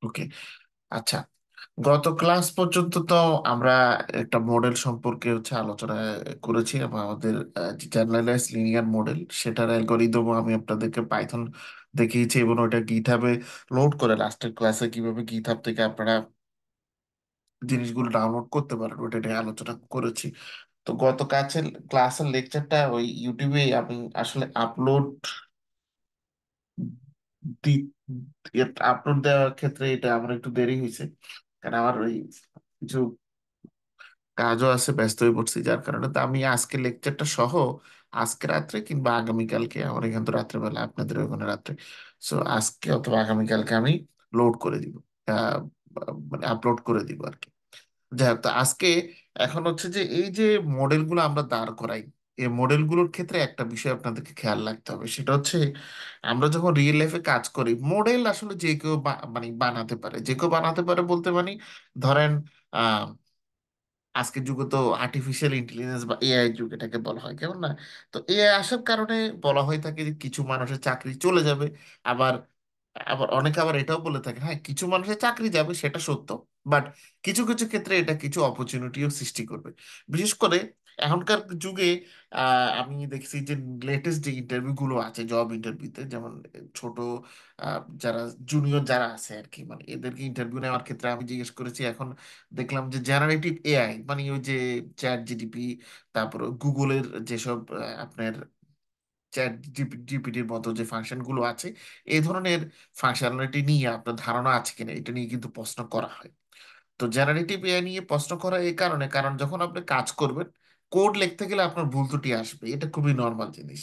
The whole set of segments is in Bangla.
ওকে। আচ্ছা, গত ক্লাস পর্যন্ত তো আমরা একটা মডেল সম্পর্কে আলোচনা করেছি, এবং আমাদের জেনারেলাইজ লিনিয়ার মডেল সেটার অ্যালগোরিদম আমি আপনাদেরকে পাইথন দেখিয়েছি, এবং ওটা গিটহাবে লোড করে লাস্টের ক্লাসে কিভাবে গিটহাব থেকে আপনারা জিনিসগুলো ডাউনলোড করতে পারেন ওটা নিয়ে আলোচনা করেছি। তো গত ক্লাসের লেকচারটা ওই ইউটিউবে আমি আসলে আপলোড দেওয়ার ক্ষেত্রে এটা আমার একটু দেরি হয়েছে, কারণ আমার ওই কিছু কাজও আছে, ব্যস্ত হয়ে পড়ছি, যার কারণে তো আমি আজকে লেকচারটা সহ আজকে রাত্রে কিংবা আগামীকালকে, আমার এখান তো রাত্রেবেলা, আপনাদের ওখানে রাত্রে, সো আজকে অথবা আগামীকালকে আমি লোড করে দিব, আহ, মানে আপলোড করে দিব আর কি। যাই হোক, তো আজকে এখন যে এই যে মডেলগুলো আমরা দাঁড় করাই, এই মডেলগুলোর ক্ষেত্রে একটা বিষয় আপনাদেরকে খেয়াল রাখতে হবে, সেটা আমরা যখন রিয়েল লাইফে কাজ করি, মডেল আসলে যে কেউ মানে বানাতে পারে, যে কেউ বানাতে পারে বলতে মানে ধরেন আজকের যুগে তো আর্টিফিশিয়াল ইন্টেলিজেন্স বা এআই যুগ এটাকে বলা হয়, কেমন না? তো এআই আসার কারণে বলা হয়ে থাকে যে কিছু মানুষের চাকরি চলে যাবে। আবার আবার অনেকে আবার এটাও বলে থাকে, হ্যাঁ কিছু মানুষের চাকরি যাবে সেটা সত্য, বাট কিছু কিছু ক্ষেত্রে এটা কিছু অপরচুনিটিও সৃষ্টি করবে। বিশেষ করে এখনকার যুগে আমি দেখছি যে লেটেস্ট যে ইন্টারভিউ গুলো আছে, জব ইন্টারভিউতে, যেমন ছোট যারা জুনিয়র যারা আছে আর কি, মানে এদেরকে ইন্টারভিউ নেওয়ার ক্ষেত্রে আমি জিজ্ঞেস করেছি, এখন দেখলাম যে জেনারেটিভ এআই, মানে ওই যে চ্যাট জিডিপি, তারপর গুগলের যেসব আপনার চ্যাট জিপিটির মতো যে ফাংশন গুলো আছে, এই ধরনের ফাংশনালিটি নিয়ে আপনার ধারণা আছে কিনা এটা নিয়ে কিন্তু প্রশ্ন করা হয়। তো জেনারেটিভ এআই নিয়ে প্রশ্ন করা এই কারণে, কারণ যখন আপনি কাজ করবেন, কোড লিখতে গেলে আপনার ভুল ত্রুটি আসবে, এটা খুবই নর্মাল জিনিস।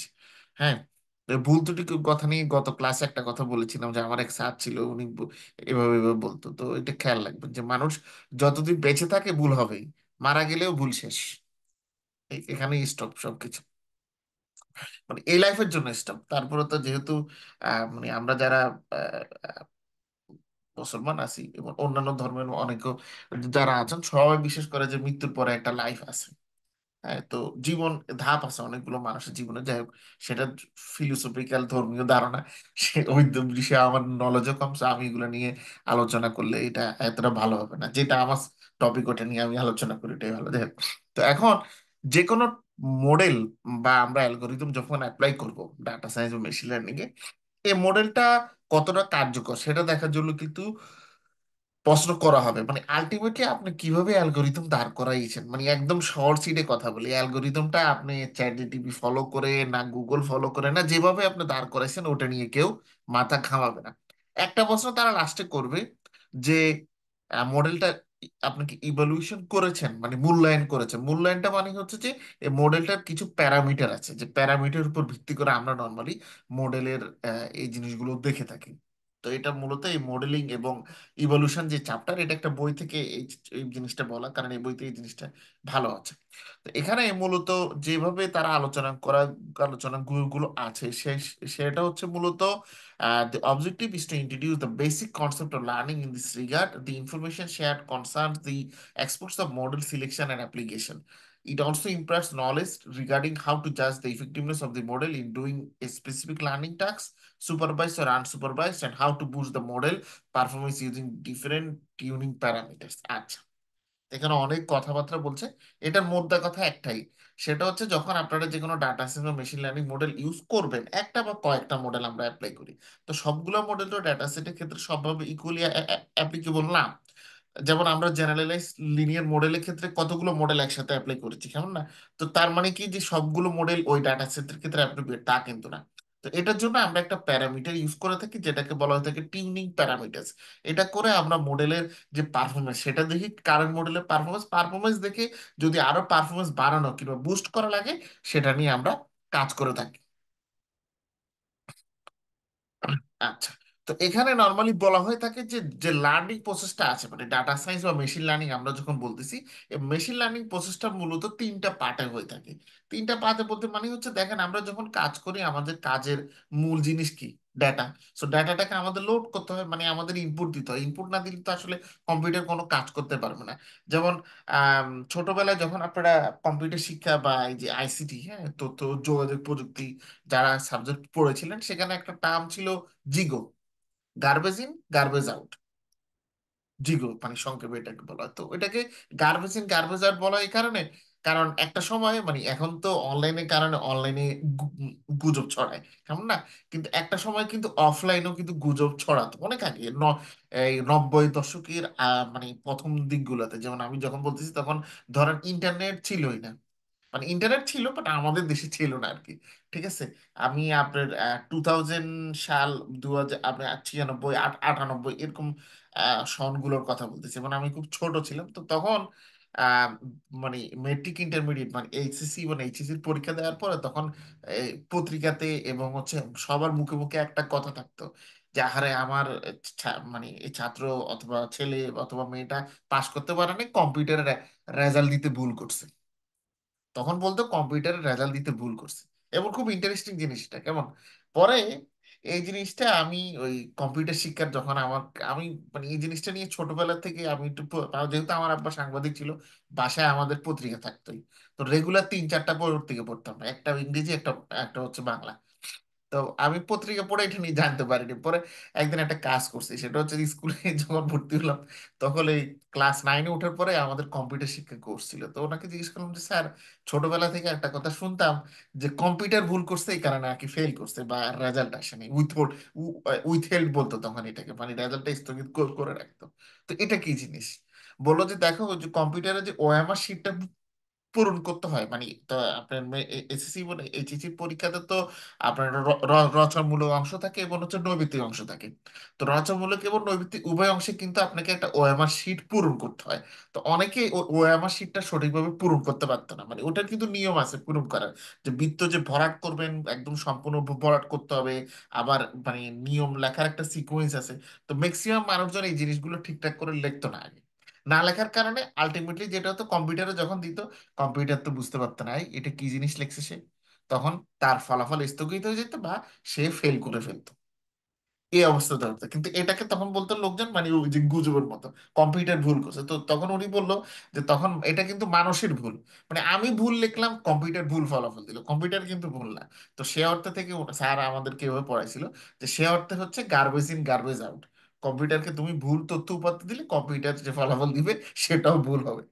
হ্যাঁ, তো ভুল ত্রুটি কথা নিয়ে গত ক্লাসে একটা কথা বলেছিলাম, যে আমার এক স্যার ছিল, উনি এভাবে এভাবে বলতো। তো এটা খেয়াল রাখবেন যে মানুষ যতদিন বেঁচে থাকে ভুল হবেই, মারা গেলেও ভুল শেষ, এখানেই স্টপ সবকিছু, মানে এই লাইফের জন্য স্টপ। তারপরে তো যেহেতু মানে আমরা যারা আহ, মুসলমান আছি, এবং অন্যান্য ধর্মের অনেকে যারা আছেন, সবাই বিশেষ করে যে মৃত্যুর পরে একটা লাইফ আছে। হ্যাঁ, তো জীবন ধাপ আছে অনেকগুলো মানুষের জীবনে, যাই হোক সেটা ফিলোসফিক্যাল ধর্মীয় ধারণা, সে ওই বিষয়ে আমার নলেজও কম, so আমি এগুলো নিয়ে আলোচনা করলে এটা এতটা ভালো হবে না, যেটা আমার টপিক ওটা নিয়ে আমি আলোচনা করি, এটাই ভালো। যাই হোক, তো এখন যে কোনো মডেল বা আমরা অ্যালগোরিদম যখন অ্যাপ্লাই করব ডাটা সায়েন্স বা মেশিন লার্নিং এ, এই মডেলটা কতটা কার্যকর সেটা দেখার জন্য কিন্তু প্রশ্ন করা হবে, মানে আলটিমেটলি আপনি কিভাবে অ্যালগোরিদম দাঁড় করাইছেন, মানে একদম শর্ট সিটে কথা বলি, অ্যালগোরিদমটা আপনি চ্যাট জিটিপি ফলো করে না গুগল ফলো করে না, যেভাবে আপনি দাঁড় করাইছেন ওটা নিয়ে কেউ মাথা ঘামাবে না। একটা প্রশ্ন তারা লাস্টে করবে, যে মডেলটা আপনি কি ইভালুয়েশন করেছেন, মানে মূল্যায়ন করেছেন। মূল্যায়নটা মানে যে এই মডেলটার কিছু প্যারামিটার আছে, যে প্যারামিটার উপর ভিত্তি করে আমরা নর্মালি মডেলের এই জিনিসগুলো দেখে থাকি। তো এটা মূলত এই মডেলিং এবং ইভলিউশন যে চ্যাপ্টার, এটা একটা বই থেকে এই জিনিসটা বলা, কারণ এই বইতে এই জিনিসটা ভালো আছে। তো এখানে মূলত যেভাবে তারা আলোচনা গুলো আছে, সেটা মূলত the objective is to introduce the basic concept of learning in this regard. The information shared concerns the aspects of model selection and application. It also imparts knowledge regarding how to judge the effectiveness of the model in doing a specific learning task, supervised or unsupervised, and how to boost the model performance using different tuning parameters. আচ্ছা, এখানে অনেক কথাবার্তা বলছে, এটার মোদ্দা কথা একটাই, সেটা যখন আপনারা যে কোনো ডাটা সায়েন্স বা মেশিন লার্নিং মডেল ইউজ করবেন, একটা বা কয়েকটা মডেল আমরা অ্যাপ্লাই করি, তো সবগুলো মডেল তো ডাটা সেটের ক্ষেত্রে সবভাবে ইকুয়ালি অ্যাপ্লিকেবল না। যেমন আমরা জেনারেলাইজ লিনিয়ার মডেলের ক্ষেত্রে কতগুলো মডেল একসাথে অ্যাপ্লাই করেছি, কেমন না? তো তার মানে কি যে সবগুলো মডেল ওই ডাটা সেটের ক্ষেত্রে অ্যাপ্লিকেবল, তা কিন্তু না। তো এটার জন্য আমরা একটা প্যারামিটার ইউজ করে থাকি, যেটাকে বলা হয়ে থাকে টিউনিং প্যারামিটার। এটা করে আমরা মডেলের যে পারফরমেন্স সেটা দেখি, কারেন্ট মডেলের পারফরমেন্স দেখে যদি আরো পারফরমেন্স বাড়ানো কিংবা বুস্ট করা লাগে, সেটা নিয়ে আমরা কাজ করে থাকি। আচ্ছা, তো এখানে নর্মালি বলা হয়ে থাকে যে যে লার্নিং প্রসেসটা আছে, মানে ডাটা সায়েন্স বা মেশিন লার্নিং আমরা যখন বলতেছি, এই মেশিন লার্নিং প্রসেসটা মূলত তিনটা পার্টে হয়ে থাকে। তিনটা পার্টে বলতে মানে দেখেন আমরা যখন কাজ করি, আমাদের কাজের মূল জিনিস কি? ডাটা। সো ডাটাটাকে আমাদের লোড করতে হয়, মানে আমাদের ইনপুট দিতে হয়, ইনপুট না দিলে তো আসলে কম্পিউটার কোনো কাজ করতে পারবে না। যেমন ছোটবেলায় যখন আপনারা কম্পিউটার শিক্ষা বা এই যে আইসিটি, হ্যাঁ, তথ্য যোগাযোগ প্রযুক্তি যারা সাবজেক্ট পড়েছিলেন, সেখানে একটা টার্ম ছিল জিগো, গার্বেজ ইন গার্বেজ আউট। জিগো মানে সংক্ষেপে এটাকে বলা হয়। তো এটাকে গার্বেজ ইন গার্বেজ আউট বলা হয় এই কারণে, কারণ একটা সময় মানে এখন তো অনলাইনের কারণে অনলাইনে গুজব ছড়ায়, কেমন না? কিন্তু একটা সময় কিন্তু অফলাইনেও কিন্তু গুজব ছড়াতো অনেক আগে এই 90 দশকের মানে প্রথম দিকগুলোতে, যেমন আমি যখন বলতেছি তখন ধরেন ইন্টারনেট ছিলই না, মানে ইন্টারনেট ছিল বাট আমাদের দেশে ছিল না আর কি। ঠিক আছে, আমি আপনার 2000 সাল 2000, আপনার 96 98 এরকম সনগুলোর কথা বলতেছি, মানে আমি খুব ছোট ছিলাম তো তখন। আহ, মানে মেট্রিক ইন্টারমিডিয়েট মানে এইচএসসি মানে এইচএসসির পরীক্ষা দেওয়ার পরে তখন পত্রিকাতে এবং হচ্ছে সবার মুখে মুখে একটা কথা থাকতো যে আহারে আমার মানে এই ছাত্র অথবা ছেলে অথবা মেয়েটা পাশ করতে পারেনি, কম্পিউটারে রেজাল্ট দিতে ভুল করছে। তখন বলতো কম্পিউটারের রেজাল্ট দিতে ভুল করছে। এবং খুব ইন্টারেস্টিং জিনিসটা কেমন, পরে এই জিনিসটা আমি ওই কম্পিউটার শিক্ষার যখন আমার, আমি মানে এই জিনিসটা নিয়ে ছোটবেলা থেকে আমি একটু যেহেতু আমার আব্বা সাংবাদিক ছিল, বাসায় আমাদের পত্রিকা থাকতোই। তো রেগুলার 3-4টা পত্রিকা পড়তাম, একটা ইংরেজি, একটা একটা হচ্ছে বাংলা। তো আমি পত্রিকা পড়ে এটা নিয়ে জানতে পারিনি, পরে একদিন একটা কাজ করছি, সেটা হচ্ছে স্কুলে যখন ভর্তি হলাম তখন এই ক্লাস 9-এ ওঠার পরে আমাদের কম্পিউটার শিক্ষা কোর্স ছিল, তো ওনাকে জিজ্ঞেস করলাম যে স্যার, ছোটবেলা থেকে একটা কথা শুনতাম যে কম্পিউটার ভুল করছে এই কারণে আর কি ফেল করছে বা রেজাল্ট আসেনি, উইথহেল্ড বলতো তখন এটাকে, মানে রেজাল্টটা স্থগিত করে রাখতো। তো এটা কি জিনিস? বললো যে দেখো ওই যে কম্পিউটারে যে ওএমআর শিটটা পূরণ করতে হয়, মানে তো আপনার এসএসসি বলে এইচএসসি পরীক্ষাতে তো আপনার রচনামূলক অংশ থাকে এবং হচ্ছে নৈবিত্তিক অংশ থাকে। তো রচনামূলক এবং নৈবিত্তিক উভয় অংশে কিন্তু আপনাকে একটা ওএমআর শিট পূরণ করতে হয়। তো অনেকে ওএমআর শিটটা সঠিকভাবে পূরণ করতে পারতো না, মানে ওটার কিন্তু নিয়ম আছে পূরণ করার, যে বৃত্ত যে ভরাট করবেন একদম সম্পূর্ণ ভরাট করতে হবে, আবার মানে নিয়ম লেখার একটা সিকোয়েন্স আছে। তো ম্যাক্সিমাম মানুষজন এই জিনিসগুলো ঠিকঠাক করে লিখতো না আগে, না লেখার কারণে আলটিমেটলি যেটা হতো কম্পিউটারে যখন দিত, কম্পিউটার তো বুঝতে পারতো না এই এটা কি জিনিস লিখছে সে, তখন তার ফলাফল স্থগিত হয়ে যেত বা সে ফেল করে ফেলতো। এই অবস্থাটা হতো, কিন্তু এটাকে তখন বলতো লোকজন মানে ওই যে গুজবের মতো কম্পিউটার ভুল করছে। তো তখন উনি বললো যে তখন এটা কিন্তু মানুষের ভুল, মানে আমি ভুল লিখলাম কম্পিউটার ভুল ফলাফল দিল, কম্পিউটার কিন্তু ভুল না। তো সে অর্থ থেকে স্যার আমাদেরকে এভাবে পড়াইছিল যে সে অর্থে হচ্ছে গার্বেজ ইন গার্বেজ আউট, কম্পিউটারকে তুমি ভুল তথ্য উপাত্ত দিলে কম্পিউটার যে ফলাফল দিবে সেটাও ভুল হবে।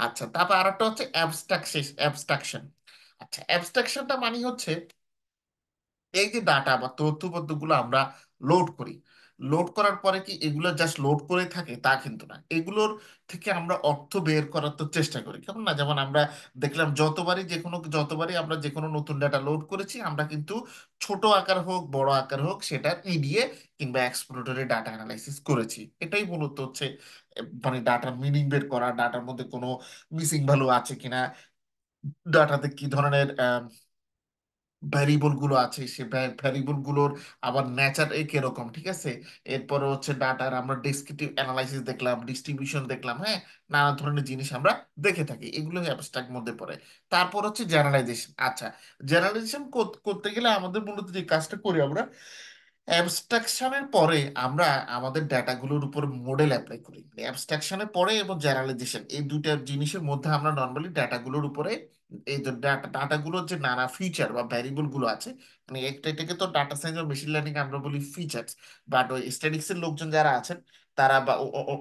আচ্ছা, তারপর আরেকটা হচ্ছে অ্যাবস্ট্রাকশন। আচ্ছা, অ্যাবস্ট্রাকশনটা মানে হচ্ছে এই যে ডাটা বা তথ্যপত্রগুলো আমরা লোড করি, লোড করার পরে কি এগুলো জাস্ট লোড করে থাকে তা কিন্তু না, এগুলোর থেকে আমরা অর্থ বের করার তো চেষ্টা করি, কেমন না? যেমন আমরা দেখলাম যতবারই আমরা যে কোনো নতুন ডাটা লোড করেছি আমরা কিন্তু ছোট আকার হোক বড় আকার হোক সেটা ইডিএ কিংবা এক্সপ্লোরেটরে ডাটা অ্যানালাইসিস করেছি। এটাই মূলত হচ্ছে মানে ডাটার মিনিং বের করা, ডাটার মধ্যে কোনো মিসিং ভ্যালু আছে কিনা, ডাটাতে কি ধরনের ভ্যারিয়েবল গুলো আছে, সে ভ্যারিয়েবল গুলোর আবার নেচার কিরকম, ঠিক আছে। এরপরে হচ্ছে ডাটার আমরা ডেসক্রিপটিভ অ্যানালাইসিস দেখলাম, ডিস্ট্রিবিউশন দেখলাম, হ্যাঁ, নানা ধরনের জিনিস আমরা দেখে থাকি, এগুলো অ্যাবস্ট্রাক্ট মধ্যে পড়ে। তারপর হচ্ছে জেনারালাইজেশন। আচ্ছা, জেনারালাইজেশন করতে গেলে আমাদের মূলত যে কাজটা করি আমরা, অ্যাবস্ট্রাকশনের পরে আমরা আমাদের ডেটাগুলোর উপর মডেল অ্যাপ্লাই করি। অ্যাবস্ট্রাকশনের পরে এবং জেনারেলাইজেশন এই দুইটা জিনিসের মধ্যে আমরা নর্মালি ডেটাগুলোর উপরে এই যে ডাটাগুলোর যে নানা ফিচার বা ভ্যারিয়েবল গুলো আছে, মানে এটাকে তো ডাটা সায়েন্স বা মেশিন লার্নিং আমরা বলি ফিচার্স, বাট ওই স্ট্যাটিক্স এর লোকজন যারা আছেন তারা বা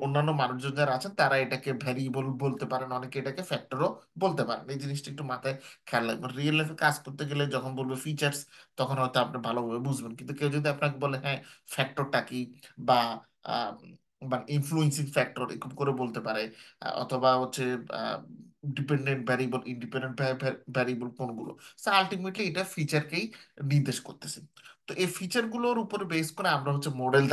অন্যান্য মানুষজন যারা আছেন তারা এটাকে ভ্যারিয়েবল বলতে পারেন, অনেকে এটাকে ফ্যাক্টরও বলতে পারেন। এই জিনিসটা একটু মাথায় খেয়াল রাখবেন, রিয়েল লাইফে কাজ করতে গেলে যখন বলবো ফিচার্স তখন হয়তো আপনি ভালোভাবে বুঝবেন, কিন্তু কেউ যদি আপনাকে বলে হ্যাঁ ফ্যাক্টরটা কি বা আহ, বা ইনফ্লুয়েন্সিং ফ্যাক্টর এরকম করে বলতে পারে, অথবা হচ্ছে ডিপেন্ডেন্ট ভ্যারিয়েবল ইন্ডিপেন্ডেন্ট ভ্যারিয়েবল কোনগুলো, আলটিমেটলি এটা ফিচারকেই নির্দেশ করতেছে। তো এই ফিচারগুলোর উপরে বেস করে আমরা হচ্ছে মডেল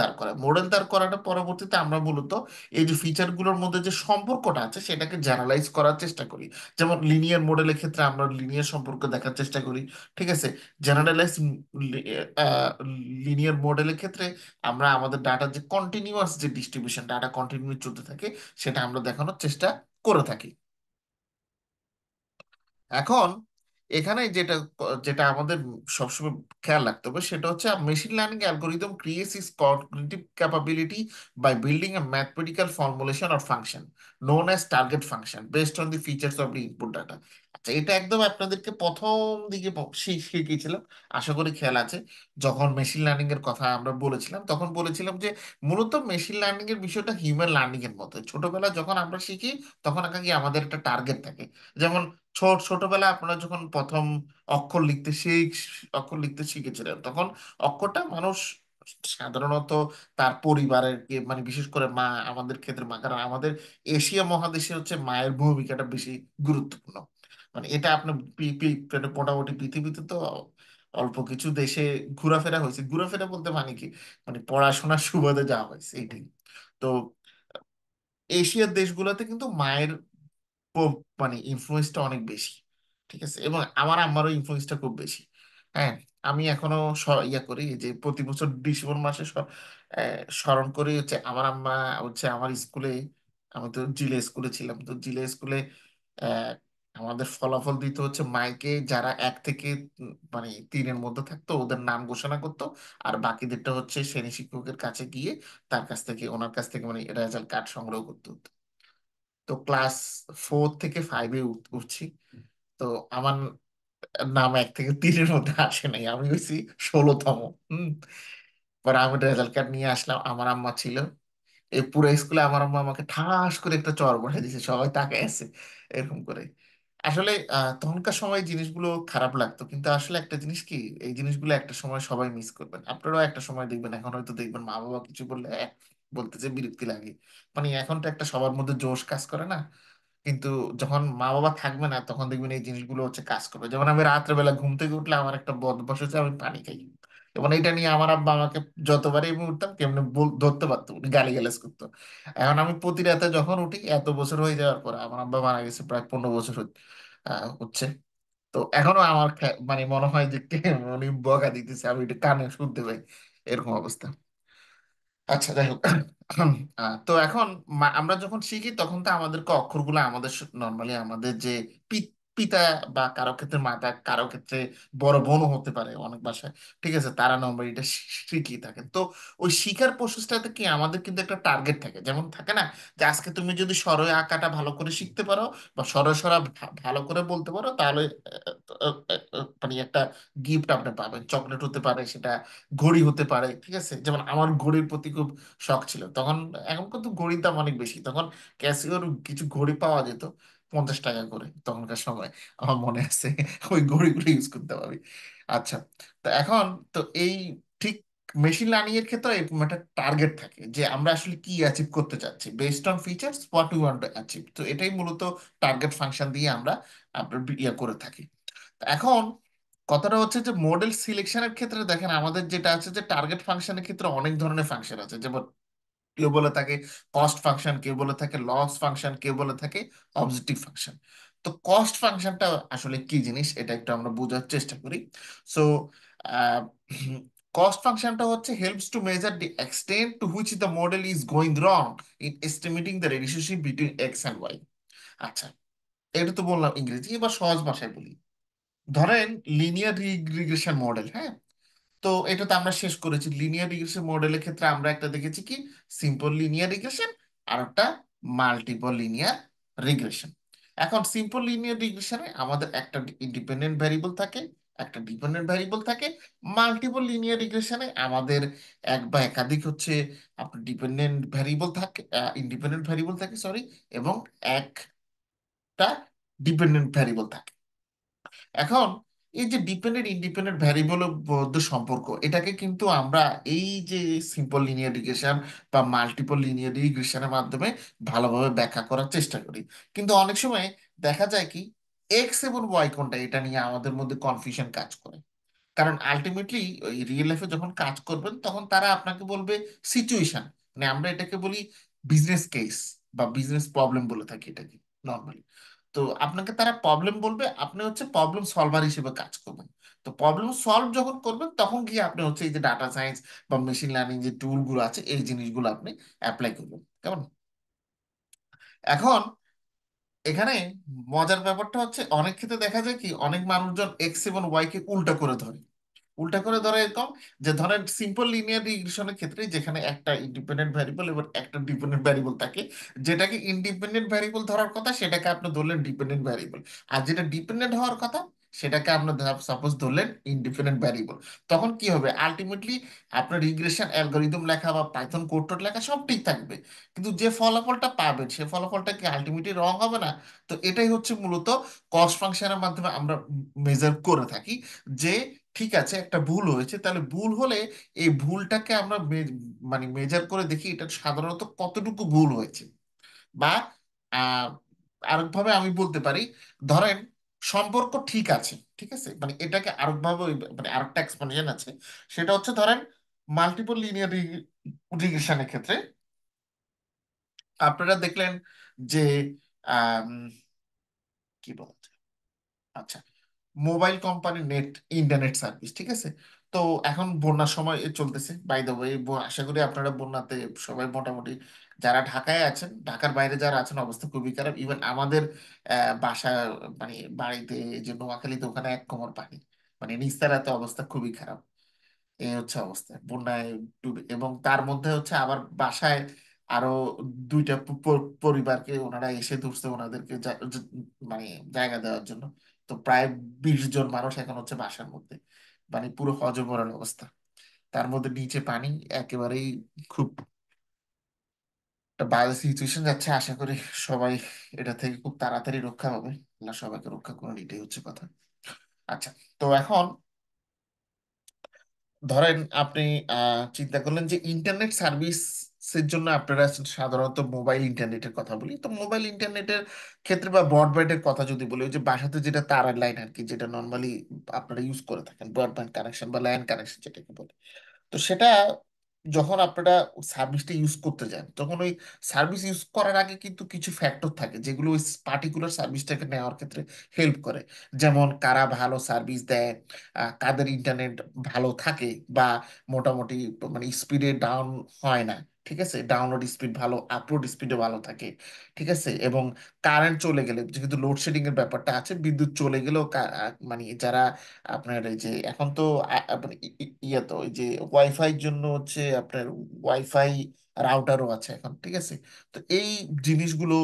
দাঁড় করাটা পরবর্তীতে আমরা মূলত এই যে ফিচারগুলোর মধ্যে যে সম্পর্কটা আছে সেটাকে জেনারেলাইজ করার চেষ্টা করি। যেমন লিনিয়ার মডেলের ক্ষেত্রে আমরা লিনিয়ার সম্পর্ক দেখার চেষ্টা করি, ঠিক আছে। জেনারেলাইজ লিনিয়ার মডেলের ক্ষেত্রে আমরা আমাদের ডাটার যে কন্টিনিউয়াস যে ডিস্ট্রিবিউশন, ডাটা কন্টিনিউ চলতে থাকে, সেটা আমরা দেখানোর চেষ্টা করে থাকি। এখন এখানে যেটা যেটা আমাদের সবসময় খেয়াল রাখতে হবে সেটা হচ্ছে machine learning algorithm creates is cognitive capability by building a mathematical formulation or function known as target function based on the features of the input data. আচ্ছা, এটা একদম আপনাদেরকে প্রথম দিকে শিখিয়েছিলাম, আশা করি খেয়াল আছে। যখন মেশিন লার্নিং এর কথা আমরা বলেছিলাম, তখন বলেছিলাম যে মূলত মেশিন লার্নিং এর বিষয়টা হিউম্যান লার্নিং এর মতো। ছোটবেলায় যখন আমরা শিখি তখন আগে কি আমাদের একটা টার্গেট থাকে। যেমন ছোটবেলায় আপনারা যখন প্রথম অক্ষর লিখতে শিখেছিলেন, তখন অক্ষরটা মানুষ সাধারণত তার পরিবারের মানে বিশেষ করে মা, আমাদের ক্ষেত্রে মা, কারণ আমাদের এশিয়া মহাদেশে হচ্ছে মায়ের ভূমিকাটা বেশি গুরুত্বপূর্ণ। মানে এটা আপনার মানে মোটামুটি পৃথিবীতে তো অল্প কিছু দেশে ঘোরাফেরা হয়েছে, ঘোরাফেরা বলতে মানে কি, মানে পড়াশোনার সুবাদে যাওয়া হয়েছে এইটাই। তো এশিয়ার দেশগুলোতে কিন্তু মায়ের মানে ইনফ্লুয়েন্সটা অনেক বেশি। ঠিক আছে, এবং আমার আম্মারও ইনফ্লুয়েন্সটা খুব বেশি। হ্যাঁ, আমি এখনো ইয়া করি যে প্রতি বছর ডিসেম্বর মাসে স্মরণ করি হচ্ছে আমার আম্মা হচ্ছে আমার স্কুলে, আমি তো জিলে স্কুলে ছিলাম, তো জিলে স্কুলে আহ, আমাদের ফলাফল দিতে হচ্ছে মাইকে, যারা 1 থেকে মানে 3-এর মধ্যে থাকতো ওদের নাম ঘোষণা করতো, আর বাকিদেরটা হচ্ছে শ্রেণী শিক্ষকের কাছে গিয়ে তার কাছ থেকে, ওনার কাছ থেকে মানে রেজাল্ট কার্ড সংগ্রহ করতে হতো। তো ক্লাস 4 থেকে 5-এ উঠছি। তো আমার নাম 1 থেকে 3-এর মধ্যে আসে নাই, আমি হয়েছি 16তম। হম। পরে আমি রেজাল্ট কার্ড নিয়ে আসলাম, আমার আম্মা ছিল, এই পুরো স্কুলে আমার আম্মা আমাকে ঠাস করে একটা চড় বসাই দিয়েছে, সবাই তাকে আছে এরকম করে। আসলে তখনকার সময় জিনিসগুলো খারাপ লাগতো, কিন্তু আসলে একটা জিনিস কি, এই জিনিসগুলো একটা সময় সবাই মিস করবেন, আপনারাও একটা সময় দেখবেন, এখন হয়তো দেখবেন মা বাবা কিছু বললে বলতে যে বিরক্তি লাগে। মানে এখন তো একটা সবার মধ্যে জোশ কাজ করে না, কিন্তু যখন মা বাবা থাকবে না তখন দেখবেন এই জিনিসগুলো হচ্ছে কাজ করবে। যেমন আমি রাত্রেবেলা ঘুম থেকে উঠলে আমার একটা বদ অভ্যাস হচ্ছে, আমি পানি খাই। এবং এটা নিয়ে আমার আব্বা আমাকে যতবারই আমি উঠতাম কেমনে ধরতে পারতো, উনি গালিগালাজ করতো। এখন আমি প্রতি রাতে যখন উঠি, এত বছর হয়ে যাওয়ার পর, আমার আব্বা মারা গেছে প্রায় 15 বছর হচ্ছে, তো এখনো আমার মানে মনে হয় যে উনি বকা দিতেছে, আমি এটা কানে শুনতে পাই, এরকম অবস্থা। আচ্ছা, যাই হোক। তো এখন আমরা যখন শিখি তখন তো আমাদেরকে অক্ষরগুলো আমাদের নর্মালি আমাদের যে পিতা বা কারো ক্ষেত্রে মাতা, কারো ক্ষেত্রে বড় বোনও হতে পারে অনেক বাসায়, ঠিক আছে, তারা নর্মালি এটা শিখিয়ে থাকেন। তো ওই শিখার প্রসেসটাতে কি আমাদের কিন্তু একটা টার্গেট থাকে, যেমন থাকে না যে আজকে তুমি যদি সরয় আঁকাটা ভালো করে শিখতে পারো বা সরয় সরা ভালো করে বলতে পারো, তাহলে মানে একটা গিফট আপনি পাবেন, চকলেট হতে পারে সেটা, ঘড়ি হতে পারে। ঠিক আছে, যেমন আমার ঘড়ির প্রতি খুব শখ ছিল তখন। এখন কিন্তু ঘড়ির দাম অনেক বেশি, তখন ক্যাসিওর কিছু ঘড়ি পাওয়া যেত 50 টাকা করে তখনকার সময়, আমার মনে আছে। ওই ঘড়িগুলো ইউজ করতে পারি। আচ্ছা, তো এখন তো এই ঠিক মেশিন লার্নিং এর ক্ষেত্রে এরকম একটা টার্গেট থাকে যে আমরা আসলে কি অ্যাচিভ করতে চাচ্ছি, based on features what you want to achieve. তো এটাই মূলত টার্গেট ফাংশন দিয়ে আমরা আপনার ইয়ে করে থাকি। তো এখন কথাটা হচ্ছে যে মডেল সিলেকশনের ক্ষেত্রে দেখেন আমাদের যেটা আছে যে টার্গেট ফাংশনের ক্ষেত্রে অনেক ধরনের ফাংশন আছে, যেমন কেউ বলে থাকে কস্ট ফাংশন, কেউ বলে থাকে লস ফাংশন, কেউ বলে থাকে অবজেক্টিভ ফাংশন। তো কস্ট ফাংশনটা আসলে কি জিনিস এটা একটু আমরা বোঝার চেষ্টা করি। সো কস্ট ফাংশনটা হচ্ছে helps to measure the extent to which the model is going wrong in estimating the relationship between X and Y. আচ্ছা, এটা তো বললাম ইংরেজি, এবার সহজ ভাষায় বলি। ধরেন লিনিয়ার রিগ্রেশন মডেল, হ্যাঁ, তো এটা তো আমরা শেষ করেছি। লিনিয়ার রিগ্রেশন মডেলের ক্ষেত্রে আমরা একটা দেখেছি কি, সিম্পল লিনিয়ার রিগ্রেশন, আর একটা মাল্টিপল লিনিয়ার রিগ্রেশন। এখন সিম্পল লিনিয়ার রিগ্রেশনে আমাদের একটা ইন্ডিপেন্ডেন্ট ভ্যারিয়েবল থাকে, একটা ডিপেন্ডেন্ট ভ্যারিয়েবল থাকে। মাল্টিপল লিনিয়ার রিগ্রেশনে আমাদের এক বা একাধিক হচ্ছে আপনার ডিপেন্ডেন্ট ভ্যারিয়েবল থাকে, ইন্ডিপেন্ডেন্ট ভ্যারিয়েবল থাকে, সরি, এবং একটা ডিপেন্ডেন্ট ভ্যারিয়েবল থাকে। এখন এই যে ডিপেন্ডেন্ট ইন্ডিপেন্ডেন্ট ভ্যারিয়েবলের মধ্যে সম্পর্ক, এটাকে কিন্তু আমরা এই যে সিম্পল লিনিয়ার রিগ্রেশন বা মাল্টিপল লিনিয়ার রিগ্রেশনের মাধ্যমে ভালোভাবে ব্যাখ্যা করার চেষ্টা করি। কিন্তু অনেক সময় দেখা যায় কি, এক্স এবং ওয়াই কোনটা, এটা নিয়ে আমাদের মধ্যে কনফিউশন কাজ করে। কারণ আলটিমেটলি ওই রিয়েল লাইফে যখন কাজ করবেন তখন তারা আপনাকে বলবে সিচুয়েশন, মানে আমরা এটাকে বলি বিজনেস কেস বা বিজনেস প্রবলেম বলে থাকি এটাকে নর্মালি। তো আপনাকে তারা প্রবলেম বলবে, আপনি হচ্ছে প্রবলেম সলভার হিসেবে কাজ করবেন। তো প্রবলেম সলভ যখন করবেন তখন গিয়ে আপনি হচ্ছে এই যে ডাটা সায়েন্স বা মেশিন লার্নিং যে টুলগুলো আছে এই জিনিসগুলো আপনি অ্যাপ্লাই করবেন, কেমন? এখন এখানে মজার ব্যাপারটা হচ্ছে অনেক ক্ষেত্রে দেখা যায় কি, অনেক মানুষজন এক্স এবং ওয়াই কে উল্টা করে ধরে। উল্টা করে ধরো এরকম, যে ধরেন সিম্পল লিনিয়ার রিগ্রেশনের ক্ষেত্রে যেখানে একটা ইন্ডিপেন্ডেন্ট ভ্যারিয়েবল এবং একটা ডিপেন্ডেন্ট ভ্যারিয়েবল থাকে, যেটাকে ইন্ডিপেন্ডেন্ট ভ্যারিয়েবল ধরার কথা সেটাকে আপনি ধরলেন ডিপেন্ডেন্ট ভ্যারিয়েবল, আর যেটা ডিপেন্ডেন্ট হওয়ার কথা সেটাকে আপনি সাপোজ ধরলেন ইন্ডিপেন্ডেন্ট ভ্যারিয়েবল। তখন কি হবে আলটিমেটলি, আপনার রিগ্রেশন অ্যালগোরিদম লেখা বা পাইথন কোড টোড লেখা সব ঠিক থাকবে, কিন্তু যে ফলাফলটা পাবেন সে ফলাফলটা কি আলটিমেটলি রং হবে না? তো এটাই হচ্ছে মূলত কস্ট ফাংশনের মাধ্যমে আমরা মেজার করে থাকি, যে ঠিক আছে একটা ভুল হয়েছে, তাহলে ভুল হলে এই ভুলটাকে আমরা মানে মেজার করে দেখি এটা সাধারণত কতটুকু ভুল হয়েছে। বা আহ আরেকভাবে আমি বলতে পারি, ধরেন সম্পর্ক ঠিক আছে, ঠিক আছে, মানে এটাকে আরেকভাবে মানে আরেকটা এক্সপ্লেনেশন আছে। সেটা হচ্ছে ধরেন মাল্টিপল লিনিয়ার রিগ্রেশনের ক্ষেত্রে আপনারা দেখলেন যে আম, কি বলা যায়, আচ্ছা, mobile company net internet service, ঠিক আছে। তো এখন বন্যার সময় চলতেছে, বাই দ্য ওয়ে, আশা করি আপনারা বন্যাতে সবাই মোটামুটি, যারা ঢাকায় আছেন, ঢাকার বাইরে যারা আছেন অবস্থা খুবই খারাপ। ইভেন আমাদের বাসা, মানে বাড়িতে যে নোয়াখালীতে, ওখানে এক কোমর পানি, মানে নিস্তারাতে অবস্থা খুবই খারাপ। এই হচ্ছে অবস্থা, বন্যায় ডুবে, এবং তার মধ্যে হচ্ছে আবার বাসায় আরো দুইটা পরিবারকে ওনারা এসে ধরছে, ওনাদেরকে মানে জায়গা দেওয়ার জন্য। তো প্রায় 20 জন মানুষ এখন হচ্ছে বাসার মধ্যে, মানে পুরো হজবরল অবস্থা। তার মধ্যে নিচে পানি একেবারেই, খুব একটা বাজে সিচুয়েশন যাচ্ছে। আশা করি সবাই এটা থেকে খুব তাড়াতাড়ি রক্ষা হবে, আল্লাহ সবাইকে রক্ষা করুন, এটাই হচ্ছে কথা। আচ্ছা, তো এখন ধরেন আপনি চিন্তা করলেন যে ইন্টারনেট সার্ভিসের জন্য আপনারা সাধারণত মোবাইল ইন্টারনেটের কথা বলি, তো মোবাইল ইন্টারনেটের ক্ষেত্রে বা ব্রডব্যান্ডের কথা যদি বলি, ওই যে বাসাতে যেটা তারের লাইন আর কি, যেটা নর্মালি আপনারা ইউজ করে থাকেন, ব্রডব্যান্ড কানেকশন বা ল্যান্ড কানেকশন যেটাকে বলে। তো সেটা যখন আপনারা সার্ভিসটা ইউজ করতে যান, তখন ওই সার্ভিস ইউজ করার আগে কিন্তু কিছু ফ্যাক্টর থাকে যেগুলো ওই পার্টিকুলার সার্ভিসটাকে নেওয়ার ক্ষেত্রে হেল্প করে। যেমন কারা ভালো সার্ভিস দেয়, কাদের ইন্টারনেট ভালো থাকে, বা মোটামুটি মানে স্পিডে ডাউন হয় না, ঠিক আছে, ডাউনলোড স্পিড ভালো, আপলোড স্পিডও ভালো থাকে, ঠিক আছে। এবং কারেন্ট চলে গেলে, যেহেতু লোডশেডিং এর ব্যাপারটা আছে, বিদ্যুৎ চলে গেলেও মানে যারা আপনার এই যে এখন তো মানে ইয়ে তো ওই যে ওয়াইফাই জন্য হচ্ছে আপনার ওয়াইফাই রাউটারও আছে এখন, ঠিক আছে। তো এই জিনিসগুলো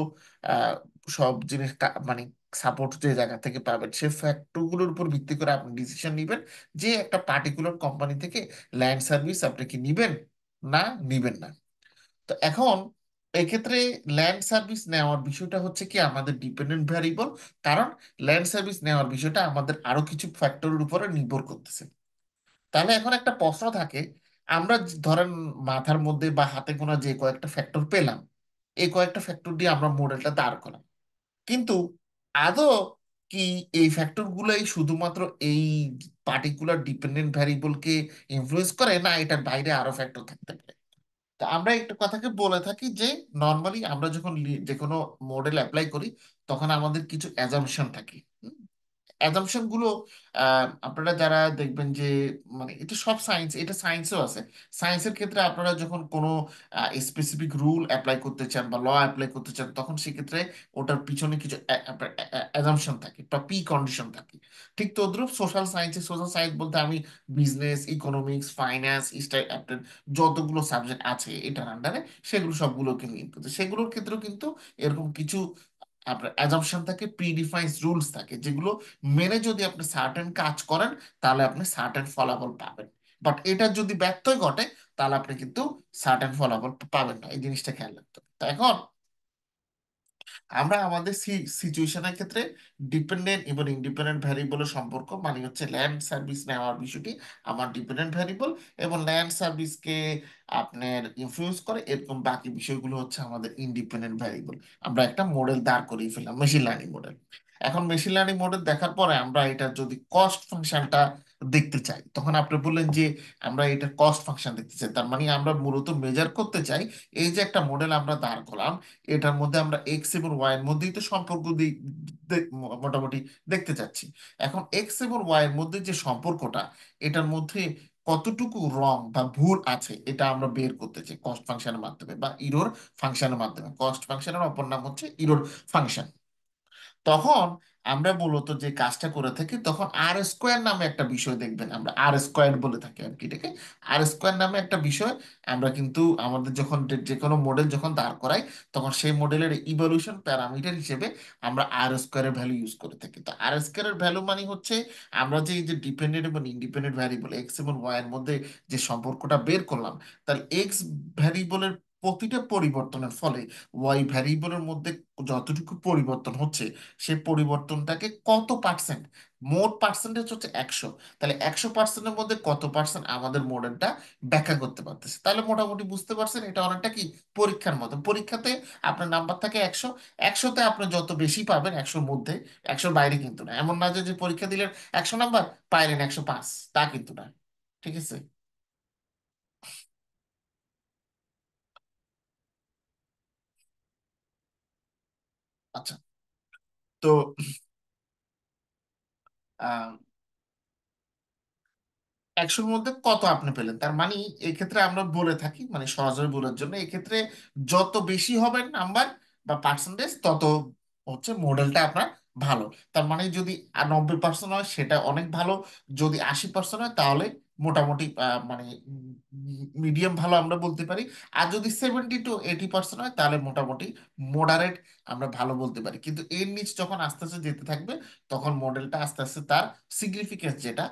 আহ, সব জিনিস মানে সাপোর্ট যে জায়গা থেকে পাবেন, সে ফ্যাক্টরগুলোর উপর ভিত্তি করে আপনি ডিসিশন নিবেন যে একটা পার্টিকুলার কোম্পানি থেকে ল্যান্ড সার্ভিস আপনি কি নিবেন না নিবেন না। তো এখন এক্ষেত্রে ল্যান্ড সার্ভিস নেওয়ার বিষয়টা হচ্ছে কি আমাদের ডিপেন্ডেন্ট ভ্যারিয়েবল, কারণ ল্যান্ড সার্ভিস নেওয়ার বিষয়টা আমাদের আরো কিছু ফ্যাক্টরের উপরে নির্ভর করতেছে। তাহলে এখন একটা প্রশ্ন থাকে, আমরা ধরেন মাথার মধ্যে বা হাতে গোনা যে কয়েকটা ফ্যাক্টর পেলাম, এই কয়েকটা ফ্যাক্টর দিয়ে আমরা মডেলটা দাঁড় করাম, কিন্তু আদৌ কি এই ফ্যাক্টর গুলাই শুধুমাত্র এই পার্টিকুলার ডিপেন্ডেন্ট ভ্যারিয়েবলকে ইনফ্লুয়েন্স করে, না এটার বাইরে আরো ফ্যাক্টর থাকতে পারে? তা আমরা একটা কথাকে বলে থাকি যে নর্মালি আমরা যখন যে কোনো মডেল অ্যাপ্লাই করি, তখন আমাদের কিছু অ্যাজাম্পশন থাকে। অ্যাজাম্পশন গুলো আপনারা যারা দেখবেন যে, মানে এটা সব সায়েন্স, এটা সায়েন্সও আছে। সায়েন্সের ক্ষেত্রে আপনারা যখন কোনো স্পেসিফিক রুল অ্যাপ্লাই করতে চান বা ল অ্যাপ্লাই করতে চান, তখন সেক্ষেত্রে ওটার পিছনে কিছু অ্যাজাম্পশন থাকে বা পি কন্ডিশন থাকে। ঠিক তদ্রুপ সোশ্যাল সায়েন্সে, সোশ্যাল সায়েন্স বলতে আমি বিজনেস, ইকোনমিক্স, ফাইন্যান্স, আপনার যতগুলো সাবজেক্ট আছে এটার আন্ডারে, সেগুলো সবগুলোকে নিয়ে কিন্তু সেগুলোর ক্ষেত্রেও কিন্তু এরকম কিছু আপনার অ্যাজাম্পশন থাকে, প্রিডিফাইন্ড রুলস থাকে, যেগুলো মেনে যদি আপনি সার্টেন কাজ করেন, তাহলে আপনি সার্টেন ফলাফল পাবেন। বাট এটা যদি ব্যত্যয় ঘটে, তাহলে আপনি কিন্তু সার্টেন ফলাফল পাবেন না, এই জিনিসটা খেয়াল রাখতে হবে। তো এখন আমরা আমাদের সিচুয়েশনের ক্ষেত্রে ডিপেন্ডেন্ট এবং ইন্ডিপেন্ডেন্ট ভ্যারিয়েবলের সম্পর্ক, মানে হচ্ছে ল্যান্ড সার্ভিস নেওয়ার বিষয়টি আমার ডিপেন্ডেন্ট ভ্যারিয়েবল, এবং ল্যান্ড সার্ভিসকে আপনার ইনফ্লুয়েন্স করে এরকম বাকি বিষয়গুলো হচ্ছে আমাদের ইন্ডিপেন্ডেন্ট ভ্যারিয়েবল। আমরা একটা মডেল দাঁড় করিয়ে ফেললাম, মেশিন লার্নিং মডেল। এখন মেশিন লার্নিং মডেল দেখার পরে আমরা এটার যদি কস্ট ফাংশনটা দেখতে চাই, তখন আপনি বললেন যে আমরা এটার কস্ট ফাংশন দেখতে চাই, তার মানে আমরা মূলত মেজার করতে চাই এই যে একটা মডেল আমরা দাঁড় করলাম, এটার মধ্যে আমরা এক্স এবং ওয়াই এর মধ্যেই তো সম্পর্ক মোটামুটি দেখতে চাচ্ছি। এখন এক্স এবং ওয়াই এর মধ্যে যে সম্পর্কটা, এটার মধ্যে কতটুকু রং বা ভুল আছে, এটা আমরা বের করতে চাই কস্ট ফাংশনের মাধ্যমে বা ইরোর ফাংশনের মাধ্যমে। কস্ট ফাংশনের অপর নাম হচ্ছে ইরোর ফাংশন। তখন আমরা মূলত যে কাজটা করে থাকি, তখন আর স্কোয়ার নামে একটা বিষয় দেখবেন, আমরা আর স্কোয়ার বলে থাকি আর কি এটাকে। আর স্কোয়ার নামে একটা বিষয় আমরা কিন্তু আমাদের যখন যে কোনো মডেল যখন দাঁড় করাই, তখন সেই মডেলের ইভলিউশন প্যারামিটার হিসেবে আমরা আর স্কোয়ারের ভ্যালু ইউজ করে থাকি। তো আর স্কোয়ারের ভ্যালু মানে হচ্ছে আমরা যে এই যে ডিপেন্ডেন্ট এবং ইন্ডিপেন্ডেন্ট ভ্যারিয়েবল এক্স এবং ওয়াই এর মধ্যে যে সম্পর্কটা বের করলাম, তার এক্স ভ্যারিয়েবলের প্রতিটা পরিবর্তনের ফলে ওয়াই ভ্যারিয়েবলের মধ্যে যতটুকু পরিবর্তন হচ্ছে, সেই পরিবর্তনটাকে কত পার্সেন্ট, মোট পার্সেন্টেজ হচ্ছে 100, তাহলে 100%-এর মধ্যে কত পার্সেন্ট আমাদের মডেলটা ব্যাখ্যা করতে পারতেছে। তাহলে মোটামুটি বুঝতে পারছেন এটা অনেকটা কি পরীক্ষার মতো। পরীক্ষাতে আপনার নাম্বার থাকে 100, 100-তে আপনি যত বেশি পাবেন, 100-র মধ্যে, 100-র বাইরে কিন্তু না। এমন না যে যে পরীক্ষা দিলেন 100 নাম্বার পাইলেন 105, তা কিন্তু না। ঠিক আছে। আচ্ছা। তো 100-র মধ্যে কত আপনি পেলেন, তার মানে এক্ষেত্রে আমরা বলে থাকি, মানে সহজভাবে বলার জন্য, এক্ষেত্রে যত বেশি হবে নাম্বার বা পার্সেন্টেজ, তত হচ্ছে মডেলটা আপনার ভালো। তার মানে যদি 90% হয় সেটা অনেক ভালো, যদি 80% হয় তাহলে মোটামুটি মানে মিডিয়াম ভালো আমরা বলতে পারি। আর যদি 70-80% হয় তাহলে মোটামুটি মোডারেট আমরা ভালো বলতে পারি। কিন্তু এর নিচ যখন আস্তে আস্তে যেতে থাকবে, তখন মডেলটা আস্তে আস্তে তার সিগনিফিকেন্স যেটা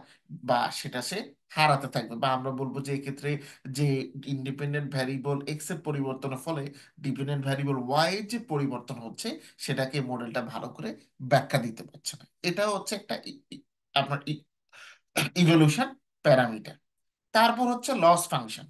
বা সেটা সে হারাতে থাকবে, বা আমরা বলবো যে এক্ষেত্রে যে ইন্ডিপেন্ডেন্ট ভ্যারিয়েবল এক্স এর পরিবর্তনের ফলে ডিপেন্ডেন্ট ভ্যারিয়েবল ওয়াই এর যে পরিবর্তন হচ্ছে, সেটাকে মডেলটা ভালো করে ব্যাখ্যা দিতে পারছে না। এটা হচ্ছে একটা আপনার ইভলিউশন প্যারামিটার। তারপর হচ্ছে লস ফাংশন।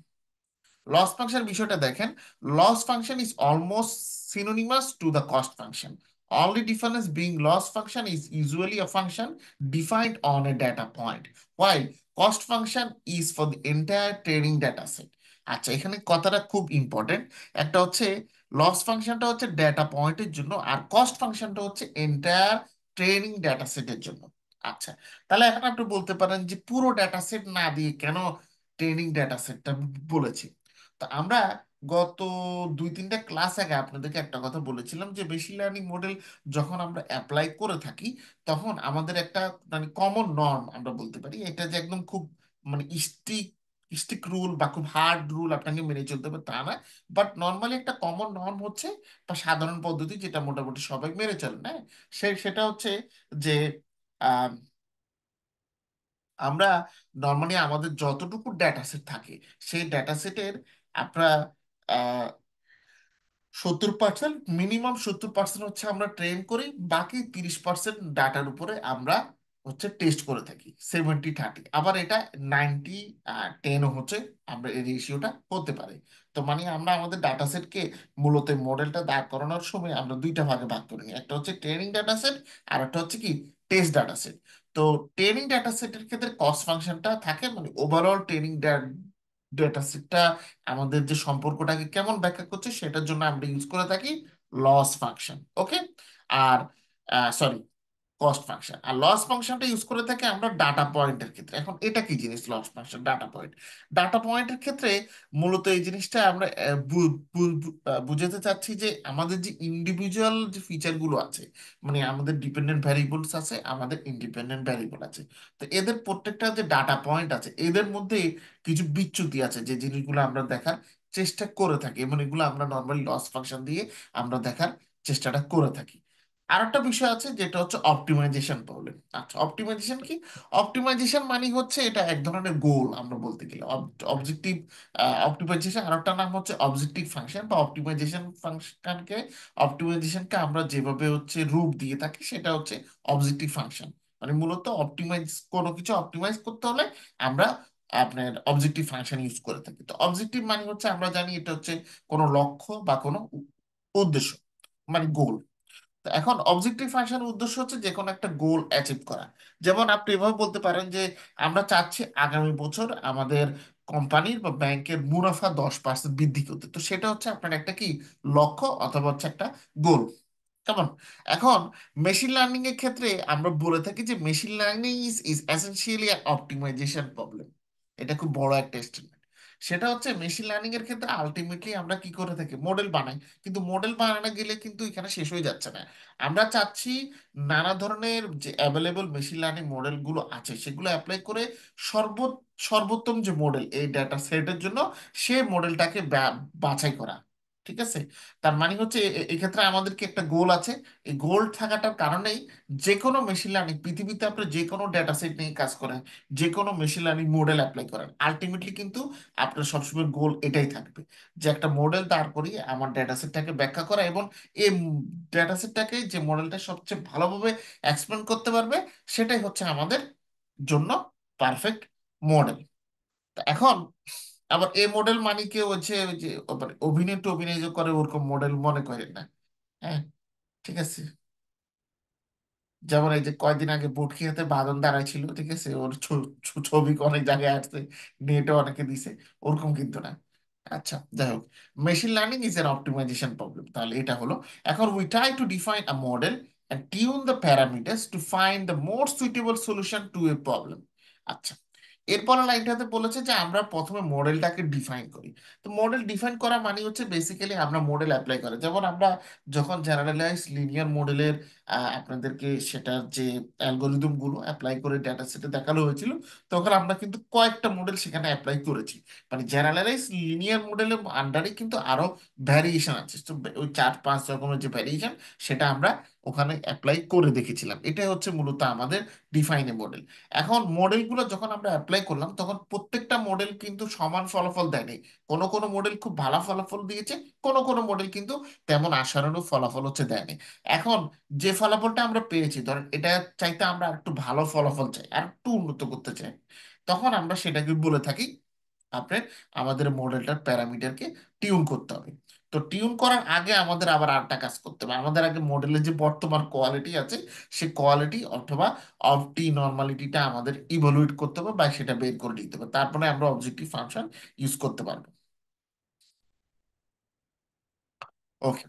লস ফাংশন বিষয়টা দেখেন, loss function is almost synonymous to the cost function. Only difference being loss function is usually a function defined on a data point, while cost function is for the entire training data set. আচ্ছা, এখানে কথাটা খুব ইম্পর্টেন্ট। একটা হচ্ছে লস ফাংশনটা হচ্ছে ডেটা পয়েন্টের জন্য, আর কস্ট ফাংশনটা হচ্ছে এন্টায়ার ট্রেনিং ডেটা সেটের জন্য। আচ্ছা, তাহলে এখন আপনি বলতে পারেন যে পুরো ডেটা সেট না দিয়ে কেন ট্রেনিং ডেটা সেটটা বলেছি। তো আমরা গত 2-3টা ক্লাস আগে আপনাদেরকে একটা কথা বলেছিলাম যে মেশিন লার্নিং মডেল যখন আমরা অ্যাপ্লাই করে থাকি, তখন আমাদের একটা মানে কমন নর্ম আমরা বলতে পারি, এটা যে একদম খুব মানে স্ট্রিক্ট স্ট্রিক্ট রুল বা খুব হার্ড রুল আপনাকে মেনে চলতে হবে তা না। বাট নর্মালি একটা কমন নর্ম হচ্ছে বা সাধারণ পদ্ধতি যেটা মোটামুটি সবাই মেনে চলে না, সেটা হচ্ছে যে আমরা নর্মালি আমাদের যতটুকু ডেটা সেট থাকে, সেই ডেটা সেটের আমরা 70%, মিনিমাম 70% হচ্ছে আমরা ট্রেন করি, বাকি 30% ডাটার উপরে আমরা হচ্ছে টেস্ট করে থাকি। 70-30, আবার এটা 90-10 হচ্ছে আমরা এই রেশিওটা হতে পারে। তো মানে আমরা আমাদের ডাটা সেটকে মূলত মডেলটা দাঁড় করানোর সময় আমরা দুইটা ভাগে ভাগ করি, একটা হচ্ছে ট্রেনিং ডাটা সেট আর একটা হচ্ছে কি টেস্ট ডাটা সেট। তো ট্রেনিং ডাটা সেটের ক্ষেত্রে কস্ট ফাংশনটা থাকে, মানে ওভারঅল ট্রেনিং ডেটা সেটটা আমাদের যে সম্পর্কটাকে কেমন ব্যাখ্যা করছে সেটার জন্য আমরা ইউজ করে থাকি লস ফাংশন। ওকে। আর সরি, কস্ট ফাংশন। আর লস ফাংশনটা ইউজ করে থাকি আমরা ডাটা পয়েন্টের ক্ষেত্রে। এখন এটা কি জিনিস loss function, data point? Data পয়েন্টের ক্ষেত্রে মূলত এই জিনিসটা আমরা বুঝাতে চাচ্ছি যে আমাদের যে ইন্ডিভিজুয়াল যে ফিচারগুলো আছে, মানে আমাদের ডিপেন্ডেন্ট ভ্যারিয়েবলস আছে, আমাদের ইন্ডিপেন্ডেন্ট ভ্যারিয়েবল আছে। তো এদের প্রত্যেকটা যে ডাটা পয়েন্ট আছে, এদের মধ্যে কিছু বিচ্যুতি আছে যে জিনিসগুলো আমরা দেখার চেষ্টা করে থাকি, এবং এগুলো আমরা নর্মালি লস ফাংশন দিয়ে আমরা দেখার চেষ্টাটা করে থাকি। আরেকটা বিষয় আছে যেটা হচ্ছে অপটিমাইজেশন প্রবলেম। আচ্ছা, অপটিমাইজেশন কি? অপটিমাইজেশন মানে হচ্ছে এটা এক ধরনের গোল আমরা বলতে গেলে অবজেক্টিভ। অপটিমাইজেশন আরেকটা নাম হচ্ছে অবজেক্টিভ ফাংশন বা অপটিমাইজেশন ফাংশনকে, অপটিমাইজেশনকে আমরা যেভাবে হচ্ছে রূপ দিয়ে থাকি সেটা হচ্ছে অবজেক্টিভ ফাংশন। মানে মূলত অপটিমাইজ, কোনো কিছু অপটিমাইজ করতে হলে আমরা আপনার অবজেক্টিভ ফাংশন ইউজ করে থাকি। তো অবজেক্টিভ মানে হচ্ছে আমরা জানি এটা হচ্ছে কোনো লক্ষ্য বা কোনো উদ্দেশ্য, মানে গোল। তো এখন অবজেক্টিভ ফাংশনের উদ্দেশ্য হচ্ছে যে কোনো একটা গোল অ্যাচিভ করা। যেমন আপনি এভাবে বলতে পারেন যে আমরা চাচ্ছি আগামী বছর আমাদের কোম্পানির বা ব্যাংকের মুনাফা 10% বৃদ্ধি করতে। তো সেটা হচ্ছে আপনার একটা কি লক্ষ্য অথবা হচ্ছে একটা গোল। কেমন? এখন মেশিন লার্নিং এর ক্ষেত্রে আমরা বলে থাকি যে machine learning is is essentially optimisation problem. এটা খুব বড় একটা স্টেটমেন্ট। সেটা হচ্ছে মেশিন লার্নিং এর ক্ষেত্রে আলটিমেটলি আমরা কি করে থাকি, মডেল বানাই। কিন্তু মডেল বানানো গেলে কিন্তু এখানে শেষ হয়ে যাচ্ছে না। আমরা চাচ্ছি নানা ধরনের যে অ্যাভেলেবল মেশিন লার্নিং মডেলগুলো আছে সেগুলো অ্যাপ্লাই করে সর্ব সর্বোত্তম যে মডেল এই ডাটা সেটের জন্য সে মডেলটাকে বাছাই করা। ঠিক আছে। তার মানে হচ্ছে এক্ষেত্রে আমাদেরকে একটা গোল আছে। এই গোল থাকাটার কারণেই যে কোনো মেশিন লার্নিং পৃথিবীতে আপনি যে কোনো ডেটা সেট নিয়ে কাজ করেন, যে কোনো মেশিন লার্নিং মডেল অ্যাপ্লাই করেন, আলটিমেটলি কিন্তু আপনার সবসময় গোল এটাই থাকবে যে একটা মডেল দাঁড় করিয়ে আমার ডেটা সেটটাকে ব্যাখ্যা করা, এবং এই ডেটা সেটটাকে যে মডেলটা সবচেয়ে ভালোভাবে এক্সপ্লেন করতে পারবে সেটাই হচ্ছে আমাদের জন্য পারফেক্ট মডেল। এখন আবার এই মডেল মানে কেউ হচ্ছে ওই যে মানে অভিনয় টু অভিনয় যে করে ওরকম মডেল মনে করেন না। হ্যাঁ, ঠিক আছে। যেমন এই যে কয়দিন আগে বুটকি হাতে বাঁধন দাঁড়ায় ছিল, ঠিক আছে, ওর ছবি অনেক জায়গায় আসছে, নেটে অনেকে দিছে, ওরকম কিন্তু না। আচ্ছা, যাই হোক, machine learning is an optimisation problem, তাহলে এটা হলো। এখন we try to define a model and tune the parameters to find the more suitable solution to a problem. আচ্ছা, এরপর লাইনটাতে বলেছে যে আমরা প্রথমে মডেলটাকে ডিফাইন করি। তো মডেল ডিফাইন করা মানে হচ্ছে বেসিক্যালি আমরা মডেল অ্যাপ্লাই করা, যেমন আমরা যখন জেনারেলাইজ লিনিয়ার মডেলের আপনাদেরকে সেটার যে অ্যালগোরিদম গুলো অ্যাপ্লাই করে ডেটা সেটে দেখানো হয়েছিল, তখন আমরা কিন্তু কয়েকটা মডেল সেখানে অ্যাপ্লাই করেছি। মানে জেনারেলাইজ লিনিয়ার মডেলের আন্ডারে কিন্তু আরো ভ্যারিয়েশন আছে, তো ওই 4-5 রকমের যে ভ্যারিয়েশন সেটা আমরা ওখানে অ্যাপ্লাই করে দেখেছিলাম। এটাই হচ্ছে মূলত আমাদের ডিফাইনে মডেল। এখন মডেলগুলো যখন আমরা অ্যাপ্লাই করলাম তখন প্রত্যেকটা মডেল কিন্তু সমান ফলাফল দেয়নি। কোনো কোনো মডেল খুব ভালো ফলাফল দিয়েছে, কোনো কোনো মডেল কিন্তু তেমন আশানুরূপ ফলাফল হচ্ছে দেয়নি। এখন যে ফলাফলটা আমরা পেয়েছি, ধরেন এটা চাইতে আমরা একটু ভালো ফলাফল চাই, আর একটু উন্নত করতে চাই, তখন আমরা সেটাকে বলে থাকি আপনার আমাদের মডেলটার প্যারামিটারকে টিউন করতে হবে। তো টিউন করার আগে আমাদের আবার আরেকটা কাজ করতে হবে, আমাদের আগে মডেলের যে বর্তমান কোয়ালিটি আছে সে কোয়ালিটি অথবা অপটি নর্মালিটিটা আমাদের ইভালুয়েট করতে হবে বা সেটা বের করে দিতে হবে, তারপরে আমরা অবজেক্টিভ ফাংশন ইউজ করতে পারবো। ওকে।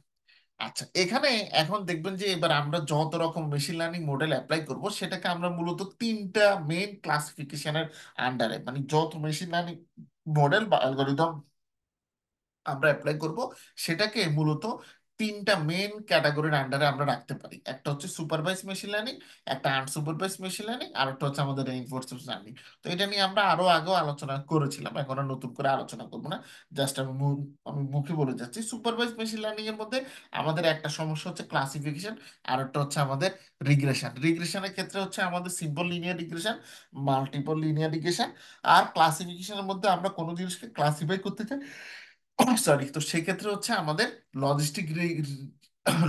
আচ্ছা, এখানে এখন দেখবেন যে এবার আমরা যত রকম মেশিন লার্নিং মডেল অ্যাপ্লাই করব সেটাকে আমরা মূলত তিনটা মেইন ক্লাসিফিকেশনের আন্ডারে, মানে যত মেশিন লার্নিং মডেল বা অ্যালগোরিদম আমরা অ্যাপ্লাই করব সেটাকে মূলত তিনটা মেন ক্যাটাগরির আন্ডারে আমরা রাখতে পারি। একটা হচ্ছে সুপারভাইজ মেশিন লার্নিং, একটা আনসুপারভাইজ মেশিন লার্নিং, আর একটা হচ্ছে আমাদের রেইনফোর্সমেন্ট লার্নিং। তো এটা নিয়ে আমরা আরো আগেও আলোচনা করেছিলাম, এখন আর নতুন করে আলোচনা করবো না। জাস্ট আমি মুখে বলে যাচ্ছি, সুপারভাইজ মেশিন লার্নিং এর মধ্যে আমাদের একটা সমস্যা হচ্ছে ক্লাসিফিকেশন, আর একটা হচ্ছে আমাদের রিগ্রেশন। রিগ্রেশনের ক্ষেত্রে হচ্ছে আমাদের simple linear regression, multiple linear regression, আর ক্লাসিফিকেশনের মধ্যে আমরা কোনো জিনিসকে ক্লাসিফাই করতে চাই, সরি, তো সেক্ষেত্রে হচ্ছে আমাদের লজিস্টিক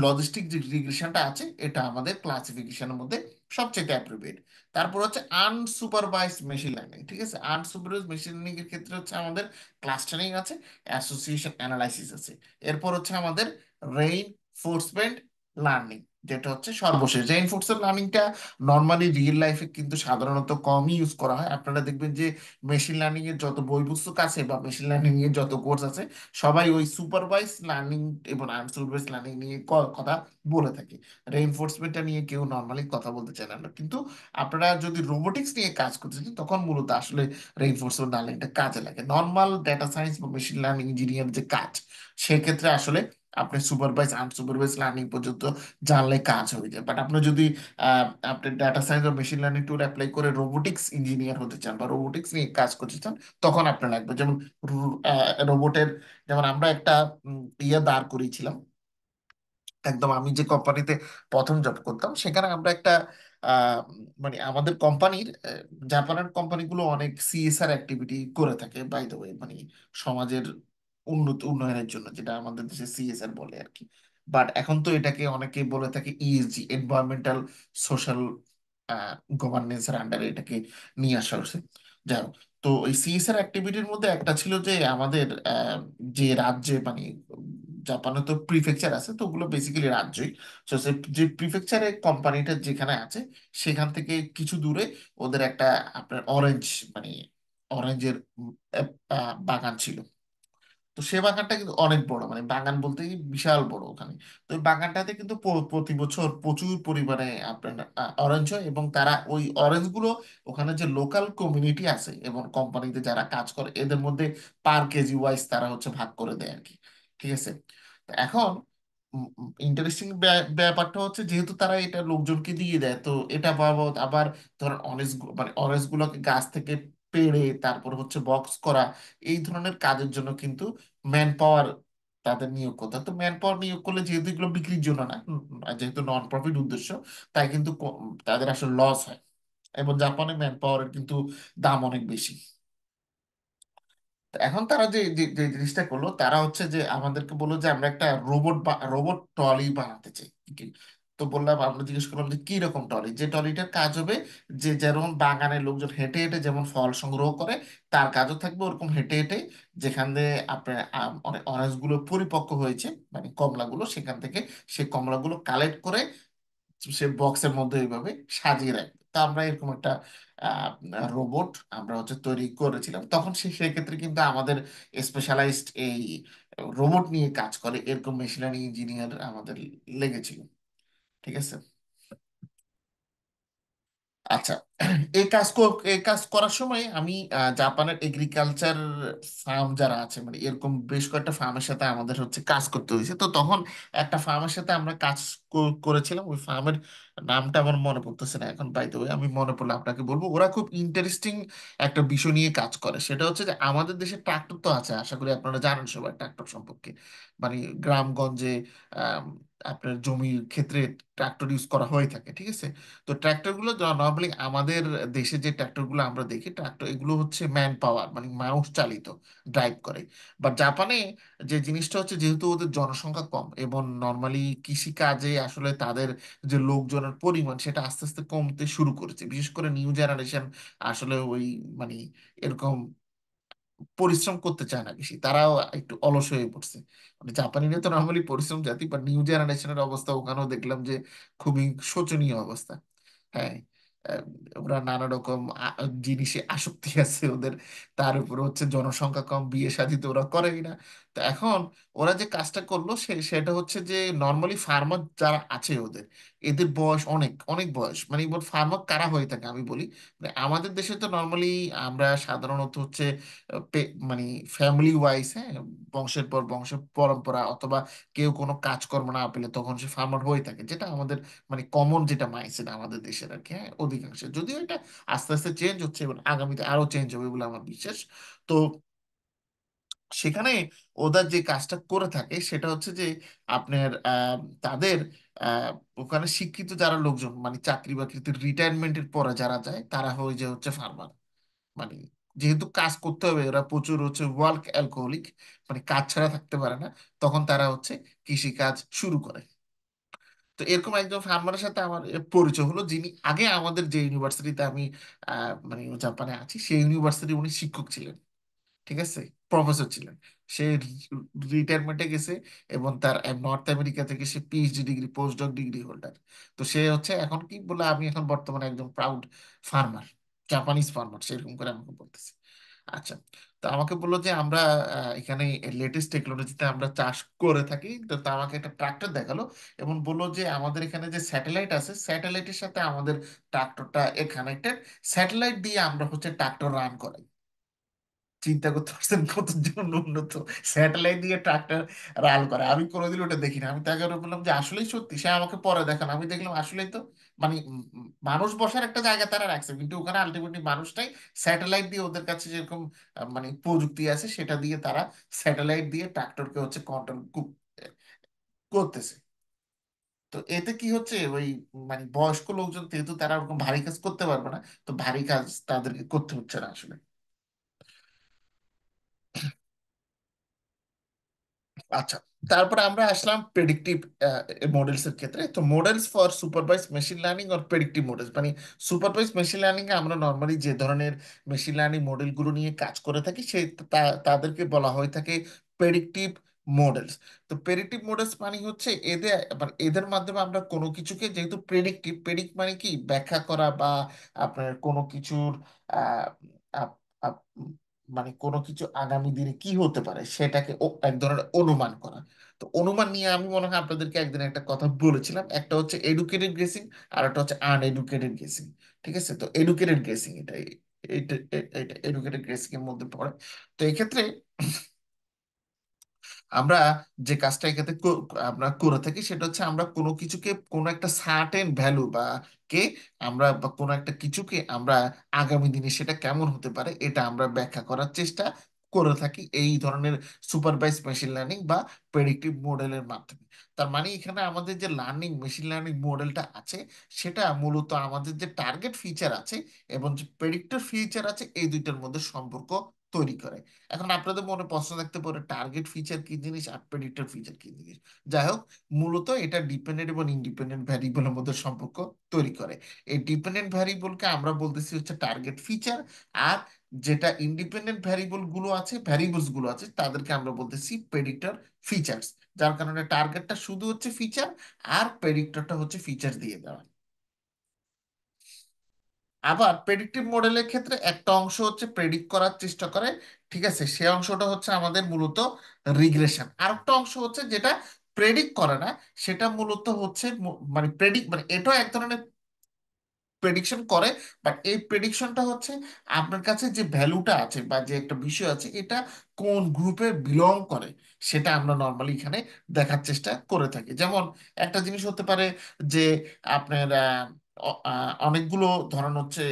লজিস্টিক যে রিগ্রেশনটা আছে এটা আমাদের ক্লাসিফিকেশনের মধ্যে সবচেয়ে অ্যাপ্রোপ্রিয়েট। তারপর হচ্ছে আনসুপারভাইজড মেশিন লার্নিং। ঠিক আছে, আনসুপারভাইজড মেশিন লার্নিং এর ক্ষেত্রে হচ্ছে আমাদের ক্লাস্টারিং আছে, অ্যাসোসিয়েশন অ্যানালাইসিস আছে। এরপর হচ্ছে আমাদের রেইনফোর্সমেন্ট লার্নিং, যেটা হচ্ছে সর্বশেষ। রেইনফোর্সমেন্ট লার্নিংটা নর্মালি রিয়েল লাইফে কিন্তু সাধারণত কমই ইউজ করা হয়। আপনারা দেখবেন যে মেশিন লার্নিং এর যত বই পুস্তক আছে বা মেশিন লার্নিং এর যত কোর্স আছে সবাই ওই সুপারভাইজ লার্নিং এবং আনসুপারভাইজ লার্নিং নিয়ে কথা বলে থাকে। রেইনফোর্সমেন্টটা নিয়ে কেউ নর্মালি কথা বলতে চায় না। কিন্তু আপনারা যদি রোবোটিক্স নিয়ে কাজ করতে চান তখন মূলত আসলে রেইনফোর্সমেন্ট লার্নিংটা কাজে লাগে। নর্মাল ডেটা সায়েন্স বা মেশিন লার্নিং ইঞ্জিনিয়ার যে কাজ, সেক্ষেত্রে আসলে আপনি সুপারভাইজ আনসুপারভাইজ লার্নিং পর্যন্ত জানলে কাজ হয়ে যায়। বাট আপনি যদি আপনি ডাটা সায়েন্স বা মেশিন লার্নিং টুল অ্যাপ্লাই করে রোবোটিক্স ইঞ্জিনিয়ার হতে চান বা রোবোটিক্স নিয়ে কাজ করতে চান, তখন আপনার লাগবে যেমন রোবটের, যেমন আমরা একটা ইয়ে দাঁড় করিয়েছিলাম। একদম আমি যে কোম্পানিতে প্রথম জব করতাম সেখানে আমরা একটা মানে আমাদের কোম্পানির, জাপানের কোম্পানিগুলো অনেক সিএসআর অ্যাক্টিভিটি করে থাকে বাই দ্য ওয়ে, মানে সমাজের উন্নয়নের জন্য, যেটা আমাদের দেশে সিএসআর বলে আর কি। বাট এখন তো এটাকে অনেকে বলে থাকে ইএসজি, এনভায়রনমেন্টাল সোশ্যাল গভর্নেন্সের আন্ডারে এটাকে নিয়ে আসা হয়েছে। যাই হোক, তো এই সিএসআর অ্যাক্টিভিটির মধ্যে একটা ছিল যে আমাদের যে রাজ্যে, মানে জাপানে তো প্রিফেকচার আছে, তো ওগুলো বেসিক্যালি রাজ্যই। তো যে প্রিফেকচারে কোম্পানিটা যেখানে আছে সেখান থেকে কিছু দূরে ওদের একটা আপনার অরেঞ্জ, মানে অরেঞ্জের বাগান ছিল। তো সে বাগানটা কিন্তু অনেক বড়, মানে বাগান বলতে কি বিশাল বড় ওখানে। তো ওই বাগানটাতে কিন্তু প্রতি বছর প্রচুর পরিমাণে আপনার অরেঞ্জ হয়, এবং তারা ওই অরেঞ্জ গুলো ওখানে যে লোকাল কমিউনিটি আছে এবং কোম্পানিতে যারা কাজ করে এদের মধ্যে পার কেজি ওয়াইজ তারা হচ্ছে ভাগ করে দেয় আর কি। ঠিক আছে। তো এখন ইন্টারেস্টিং ব্যাপারটা হচ্ছে যেহেতু তারা এটা লোকজনকে দিয়ে দেয়, তো এটা বাবদ আবার ধরেন অরেঞ্জ মানে অরেঞ্জ গুলোকে গাছ থেকে পেড়ে তারপর হচ্ছে বক্স করা, এই ধরনের কাজের জন্য কিন্তু ম্যান পাওয়ার তাদের নিয়োগ করতে হয়। তো ম্যান পাওয়ার নিয়োগ করলে যেহেতু এগুলো বিক্রির জন্য না, যেহেতু নন প্রফিট উদ্দেশ্য, তাই কিন্তু তাদের আসলে লস হয়। এবং জাপানে ম্যান পাওয়ারের কিন্তু দাম অনেক বেশি। তো এখন তারা যে যে যে জিনিসটা করলো, তারা হচ্ছে যে আমাদেরকে বললো যে আমরা একটা রোবট ট্রলি বানাতে চাই। কি? তো বললাম, আমরা জিজ্ঞেস করলাম যে কি রকম ট্রলি, যে ট্রলিটার কাজ হবে যে যেমন বাগানের লোকজন হেঁটে হেঁটে যেমন ফল সংগ্রহ করে, তার কাজও থাকবে ওরকম হেঁটে হেঁটে যেখান দিয়ে আপনার অনেক অরেঞ্জগুলো পরিপক্ক হয়েছে, মানে কমলাগুলো, সেখান থেকে সে কমলাগুলো কালেক্ট করে সে বক্সের মধ্যে এইভাবে সাজিয়ে রাখবে। তো আমরা এরকম একটা রোবট আমরা হচ্ছে তৈরি করেছিলাম। তখন সেক্ষেত্রে কিন্তু আমাদের স্পেশালাইজড এই রোবট নিয়ে কাজ করে এরকম মেশিন লার্নিং ইঞ্জিনিয়ার আমাদের লেগেছিল। ঠিক আছে। আচ্ছা, এই কাজ করার সময় আমি জাপানের এগ্রিকালচার ফার্ম যারা আছে, মানে এরকম বেশ কয়েকটা ফার্মের সাথে আমাদের হচ্ছে কাজ করতে হয়েছে। তো তখন একটা ফার্মের সাথে আমরা কাজ করেছিলাম, ওই ফার্মের নামটা আমার মনে পড়তেছে না এখন, বাইতে আমি মনে পড়লে আপনাকে বলবো। ওরা খুব ইন্টারেস্টিং একটা বিষয় নিয়ে কাজ করে, সেটা হচ্ছে যে আমাদের দেশে ট্রাক্টর তো আছে, আশা করি আপনারা জানেন সবাই ট্রাক্টর সম্পর্কে। মানে গ্রামগঞ্জে আম, আপনার জমির ক্ষেত্রে ট্রাক্টর ইউজ করা হয়ে থাকে। ঠিক আছে। তো ট্র্যাক্টরগুলো নর্মালি আমাদের দেশে যে ট্র্যাক্টরগুলো আমরা দেখি, ট্র্যাক্টর এগুলো হচ্ছে ম্যান পাওয়ার মানে মানুষ চালিত, ড্রাইভ করে। বাট জাপানে যে জিনিসটা হচ্ছে, যেহেতু ওদের জনসংখ্যা কম এবং নর্মালি কৃষি কাজে আসলে তাদের যে লোকজনের পরিমাণ সেটা আস্তে আস্তে কমতে শুরু করেছে, বিশেষ করে নিউ জেনারেশন আসলে ওই মানে এরকম পরিশ্রম করতে চায় না বেশি, তারাও একটু অলস হয়ে পড়ছে। মানে জাপানিরা তো নর্মালি পরিশ্রম জাতি, বা নিউ জেনারেশনের অবস্থা ওখানেও দেখলাম যে খুবই শোচনীয় অবস্থা। হ্যাঁ। আহ, ওরা নানা রকম জিনিসে আসক্তি আছে ওদের, তার উপরে হচ্ছে জনসংখ্যা কম, বিয়ে শাদী তো ওরা করেই না। তো এখন ওরা যে কাজটা করলো সেটা হচ্ছে যে নর্মালি ফার্মার যারা আছে ওদের, এদের বয়স অনেক অনেক বয়স, মানে এবার ফার্মার কারা হয়ে থাকে আমি বলি। মানে আমাদের দেশে তো নর্মালি আমরা সাধারণত হচ্ছে মানে ফ্যামিলি ওয়াইজ, হ্যাঁ, বংশের পর বংশের পরম্পরা, অথবা কেউ কোনো কাজকর্ম না পেলে তখন সে ফার্মার হয়ে থাকে, যেটা আমাদের মানে কমন যেটা মাইন্ডসেট আমাদের দেশের আর কি। হ্যাঁ, অধিকাংশ, যদিও এটা আস্তে আস্তে চেঞ্জ হচ্ছে এবং আগামীতে আরো চেঞ্জ হবে বলে আমার বিশ্বাস। তো সেখানে ওদের যে কাজটা করে থাকে সেটা হচ্ছে যে আপনার তাদের আহ, ওখানে শিক্ষিত যারা লোকজন, মানে চাকরি বাকরিতে রিটায়ারমেন্টের পরে যারা যায়, তারা হয়ে যে হচ্ছে ফার্মার। মানে যেহেতু কাজ করতে হবে, ওরা প্রচুর হচ্ছে ওয়ার্ক অ্যালকোহলিক, মানে কাজ ছাড়া থাকতে পারে না, তখন তারা হচ্ছে কৃষি কাজ শুরু করে। তো এরকম একজন ফার্মারের সাথে আমার পরিচয় হলো, যিনি আগে আমাদের যে ইউনিভার্সিটিতে আমি মানে জাপানে আছি সেই ইউনিভার্সিটি উনি শিক্ষক ছিলেন। ঠিক আছে। প্রফেসর ছিলেন। সে রিটায়ারমেন্টে গেছে এবং তার নর্থ আমেরিকা থেকে সে PhD degree, post doc degree holder. তো সে হচ্ছে এখন কি বলে, আমি এখন বর্তমানে একজন প্রাউড ফার্মার, জাপানিজ ফার্মার, সেরকম করে আমাকে বলতেছে। আচ্ছা। তো আমাকে বললো যে আমরা এখানে লেটেস্ট টেকনোলজিতে আমরা চাষ করে থাকি। তো তা আমাকে একটা ট্রাক্টর দেখালো এবং বললো যে আমাদের এখানে যে স্যাটেলাইট আছে, স্যাটেলাইটের সাথে আমাদের ট্রাক্টরটা কানেক্টেড, স্যাটেলাইট দিয়ে আমরা হচ্ছে ট্রাক্টর রান করাই। চিন্তা করতে পারছেন কত জন্য উন্নত, স্যাটেলাইট দিয়ে ট্রাক্টর রাল করে। আমি কোনোদিন ওটা দেখি না। আমি তাকে আরো বললাম যে আসলেই সত্যি, সে আমাকে পরে দেখানো, আমি দেখলাম আসলেই তো, মানে মানুষ বসার একটা জায়গা তারা রাখছে, কিন্তু ওখানে আলটিমেটলি মানুষটাই স্যাটেলাইট দিয়ে ওদের কাছে যেরকম মানে প্রযুক্তি আছে সেটা দিয়ে তারা স্যাটেলাইট দিয়ে ট্রাক্টরকে হচ্ছে কন্ট্রোল করতেছে। তো এতে কি হচ্ছে, ওই মানে বয়স্ক লোকজন যেহেতু তারা ওরকম ভারী কাজ করতে পারবে না, তো ভারী কাজ তাদেরকে করতে হচ্ছে না আসলে। আচ্ছা, তারপরে আমরা আসলাম প্রেডিক্টিভ মডেলস এর ক্ষেত্রে। তো models for supervise machine learning আর প্রেডিক্টিভ মডেলস, মানে সুপারভাইজ মেশিন লার্নিং এ আমরা নর্মালি যে ধরনের মেশিন লার্নিং মডেলগুলো নিয়ে কাজ করে থাকি সেই তাদেরকে বলা হয়ে থাকে প্রেডিক্টিভ মডেলস। তো প্রেডিক্টিভ মডেলস মানে হচ্ছে এদের, মানে এদের মাধ্যমে আমরা কোনো কিছুকে, যেহেতু প্রেডিক্টিভ, প্রেডিক্ট মানে কি ব্যাখ্যা করা বা আপনার কোনো কিছুর আহ, আপ- আপ- মানে কোনো কিছু আগামী দিনে কি হতে পারে সেটাকে এক ধরনের অনুমান করা। তো অনুমান নিয়ে আমি মনে হয় আপনাদেরকে একদিন একটা কথা বলেছিলাম, একটা হচ্ছে এডুকেটেড গেসিং আর একটা হচ্ছে আনএডুকেটেড গেসিং। ঠিক আছে, তো এডুকেটেড গেসিং এটা এটা এডুকেটেড গেসিং এর মধ্যে পড়ে। তো এক্ষেত্রে আমরা যে কাজটা এক্ষেত্রে আমরা করে থাকি সেটা হচ্ছে আমরা কোনো কিছুকে কোনো একটা সার্টেন ভ্যালু বা কে আমরা বা কোনো একটা কিছুকে আমরা আগামী দিনে সেটা কেমন হতে পারে এটা আমরা ব্যাখ্যা করার চেষ্টা করে থাকি এই ধরনের সুপারভাইজ মেশিন লার্নিং বা প্রেডিক্টিভ মডেলের মাধ্যমে। তার মানে এখানে আমাদের যে লার্নিং মেশিন লার্নিং মডেলটা আছে সেটা মূলত আমাদের যে টার্গেট ফিচার আছে এবং যে প্রেডিক্টর ফিচার আছে এই দুইটার মধ্যে সম্পর্ক তৈরি করে। এখন আপনাদের মনে প্রশ্ন থাকতে পারে টার্গেট ফিচার কি জিনিস আর প্রেডিক্টর ফিচার কি জিনিস। যাই হোক, মূলত এটা ডিপেন্ডেন্ট এবং ইন্ডিপেন্ডেন্ট ভ্যারিয়েবলের মধ্যে সম্পর্ক তৈরি করে। এই ডিপেন্ডেন্ট ভ্যারিয়েবলকে আমরা বলতেছি হচ্ছে টার্গেট ফিচার, আর যেটা ইন্ডিপেন্ডেন্ট ভ্যারিয়েবল গুলো আছে ভ্যারিয়েবলস গুলো আছে তাদেরকে আমরা বলতেছি প্রেডিক্টর ফিচার্স। যার কারণে টার্গেটটা শুধু হচ্ছে ফিচার আর প্রেডিক্টরটা হচ্ছে ফিচার দিয়ে দেওয়া। আবার প্রেডিক্টিভ মডেলের ক্ষেত্রে একটা অংশ হচ্ছে প্রেডিক্ট করার চেষ্টা করে, ঠিক আছে, সে অংশটা হচ্ছে আমাদের মূলত রিগ্রেশন। আর একটা অংশ হচ্ছে যেটা প্রেডিক্ট করে না, সেটা মূলত হচ্ছে মানে প্রেডিক্ট মানে এটাও এক ধরনের প্রেডিকশন করে, বাট এই প্রেডিকশনটা হচ্ছে আপনার কাছে যে ভ্যালুটা আছে বা যে একটা বিষয় আছে এটা কোন গ্রুপে বিলং করে সেটা আমরা নর্মালি এখানে দেখার চেষ্টা করে থাকি। যেমন একটা জিনিস হতে পারে যে আপনার অনেকগুলো ধরন হচ্ছে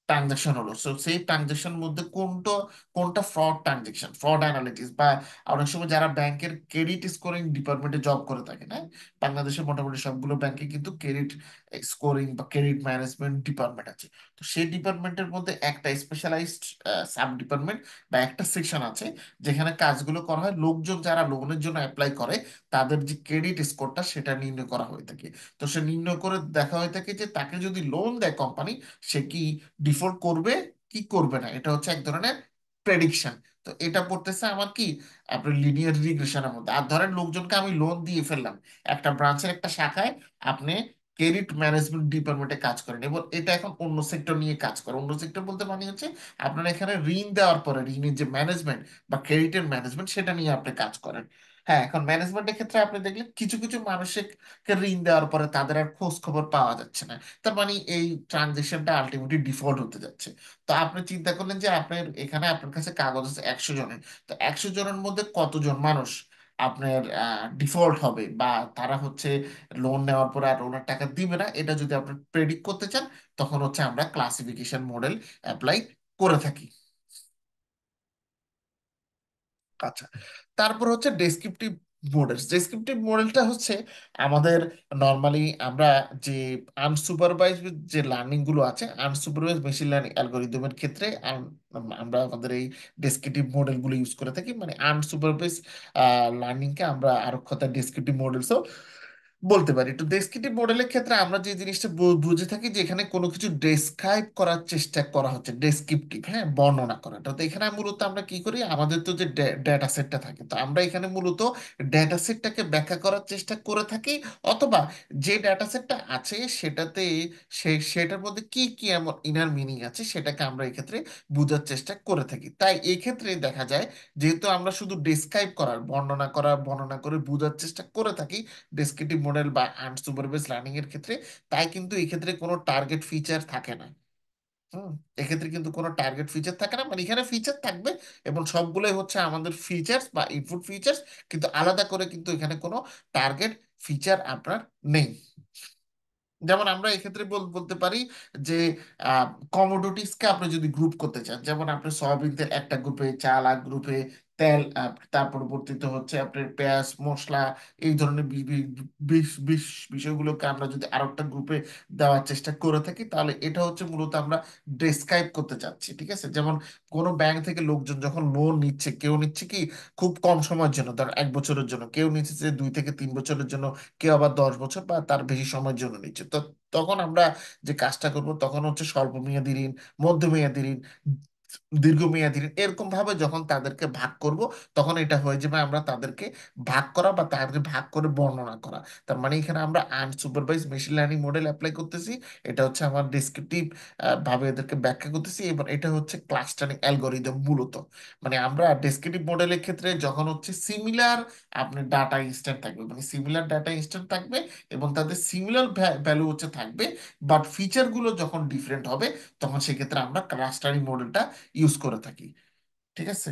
ট্রানজাকশন হলো, সো সেই ট্রানজাকশন মধ্যে কোনটা কোনটা ফ্রড ট্রানজাকশন, ফ্রড অ্যানালিটিস বা অনেক সময় যারা ব্যাংকের ক্রেডিট স্কোরিং ডিপার্টমেন্টে জব করে থাকে না, বাংলাদেশের মোটামুটি সবগুলো ব্যাংকে কিন্তু ক্রেডিট স্কোরিং বা ক্রেডিট ম্যানেজমেন্ট ডিপার্টমেন্ট আছে। তো সেই ডিপার্টমেন্টের মধ্যে একটা স্পেশালাইজড সাব ডিপার্টমেন্ট বা একটা সেকশন আছে যেখানে কাজগুলো করা হয় লোকজন যারা লোনের জন্য অ্যাপ্লাই করে তাদের যে ক্রেডিট স্কোরটা সেটা নির্ণয় করা হয়ে থাকে। তো সে নির্ণয় করে দেখা হয়ে থাকে যে তাকে যদি লোন দেয় কোম্পানি, সে কি ডিফল্ট করবে কি করবে না, এটা হচ্ছে এক ধরনের প্রেডিকশন। তো এটা পড়তেছে আমার কি আপনার লিনিয়ার রিগ্রেশনের মধ্যে। আর ধরেন লোকজনকে আমি লোন দিয়ে ফেললাম একটা ব্রাঞ্চের একটা শাখায়, আপনি ক্রেডিট ম্যানেজমেন্ট ডিপার্টমেন্টে কাজ করেন এবং এটা এখন অন্য সেক্টর নিয়ে কাজ করে। অন্য সেক্টর বলতে মানে হচ্ছে আপনার এখানে ঋণ দেওয়ার পরে ঋণের যে ম্যানেজমেন্ট বা ক্রেডিটের ম্যানেজমেন্ট সেটা নিয়ে আপনি কাজ করেন। হ্যাঁ, এখন ম্যানেজমেন্টের ক্ষেত্রে আপনি দেখলেন কিছু কিছু মানুষকে ঋণ দেওয়ার পরে তাদের আর খোঁজ খবর পাওয়া যাচ্ছে না। তার মানে এই ট্রানজেকশনটা আলটিমেটলি ডিফল্ট হতে যাচ্ছে। তো আপনি চিন্তা করলেন যে আপনার এখানে আপনার কাছে কাগজ আছে 100 জনের, তো 100 জনের মধ্যে কতজন মানুষ আপনার ডিফল্ট হবে বা তারা হচ্ছে লোন নেওয়ার পরে আর ওনার টাকা দিবে না, এটা যদি আপনি প্রেডিক্ট করতে চান তখন হচ্ছে আমরা ক্লাসিফিকেশন মডেল অ্যাপ্লাই করে থাকি। আচ্ছা, তারপর হচ্ছে ডেসক্রিপটিভ মডেল। ডেসক্রিপটিভ মডেলটা হচ্ছে আমাদের নর্মালি আমরা যে আনসুপারভাইজ যে লার্নিং গুলো আছে আনসুপারভাইজ মেশিন লার্নিং অ্যালগোরিদমের ক্ষেত্রে আমরা আমাদের এই ডেসক্রিপটিভ মডেল গুলো ইউজ করে থাকি। মানে আনসুপারভাইজ লার্নিংকে আমরা আরো কথা ডেসক্রিপটিভ মডেলসও বলতে পারি। তো ডেসক্রিপটিভ মডেলের ক্ষেত্রে আমরা যে জিনিসটা বুঝে থাকি যে এখানে কোনো কিছু ডেসক্রাইব করার চেষ্টা করা হচ্ছে, ডেসক্রিপটিভ, হ্যাঁ, বর্ণনা করাটা। তো এখানে মূলত আমরা কি করি, আমাদের তো যে ডেটা সেটটা থাকে, তো আমরা এখানে মূলত ডেটা সেটটাকে ব্যাখ্যা করার চেষ্টা করে থাকি, অথবা যে ডেটা সেটটা আছে সেটাতে সেটার মধ্যে কি কি এমন ইনার মিনিং আছে সেটাকে আমরা এক্ষেত্রে বোঝার চেষ্টা করে থাকি। তাই এই ক্ষেত্রে দেখা যায় যেহেতু আমরা শুধু ডেসক্রাইব করার বর্ণনা করে বোঝার চেষ্টা করে থাকি ডেসক্রিপটিভ মডেল বা আনসুপারভাইজ লার্নিং এর ক্ষেত্রে, তাই কিন্তু এই ক্ষেত্রে কোনো টার্গেট ফিচার থাকে না। হুম, এক্ষেত্রে কিন্তু কোনো টার্গেট ফিচার থাকে না, মানে এখানে ফিচার থাকবে এবং সবগুলোই হচ্ছে আমাদের ফিচার্স বা ইনপুট ফিচার্স, কিন্তু আলাদা করে কিন্তু এখানে কোনো টার্গেট ফিচার আপনার নেই। যেমন আমরা এক্ষেত্রে বলতে পারি যে কমোডিটিসকে আপনি যদি গ্রুপ করতে চান, যেমন আপনি সয়াবিন তেল একটা গ্রুপে, চাল এক গ্রুপে, তেল তার পরবর্তীতে হচ্ছে আপনার পেঁয়াজ মশলা, এই ধরনের বিষয়গুলোকে আমরা যদি আরো একটা গ্রুপে দেওয়ার চেষ্টা করে থাকি তাহলে এটা হচ্ছে মূলত আমরা ডেসক্রাইব করতে চাচ্ছি। ঠিক আছে, যেমন কোনো ব্যাংক থেকে লোকজন যখন লোন নিচ্ছে, কেউ নিচ্ছে কি খুব কম সময়ের জন্য, ধর 1 বছরের জন্য, কেউ নিচ্ছে যে 2 থেকে 3 বছরের জন্য, কেউ আবার 10 বছর বা তার বেশি সময়ের জন্য নিচ্ছে। তো তখন আমরা যে কাজটা করব তখন হচ্ছে স্বল্প মেয়াদী ঋণ, মধ্যমেয়াদী ঋণ, দীর্ঘমেয়াদী ঋণ, এরকম ভাবে যখন তাদেরকে ভাগ করব, তখন এটা হয়ে যাবে আমরা তাদেরকে ভাগ করা বা তাদেরকে ভাগ করে বর্ণনা করা। তার মানে এখানে আমরা unsupervised machine learning model apply করতেছি। এটা হচ্ছে আমার ডেসক্রিপটিভ ভাবে এদেরকে ব্যাখ্যা করতেছি। এবার এটা হচ্ছে ক্লাস্টারিং অ্যালগোরিদম মূলত। মানে আমরা ডেসক্রিপটিভ মডেলের ক্ষেত্রে যখন হচ্ছে সিমিলার আপনি ডাটা ইনস্ট্যান্ট থাকবে, মানে সিমিলার ডাটা ইনস্ট্যান্ট থাকবে এবং তাদের সিমিলার ভ্যালু হচ্ছে থাকবে, বাট ফিচারগুলো যখন ডিফারেন্ট হবে, তখন সেক্ষেত্রে আমরা ক্লাস্টারিং মডেলটা ইউজ করে থাকি। ঠিক আছে।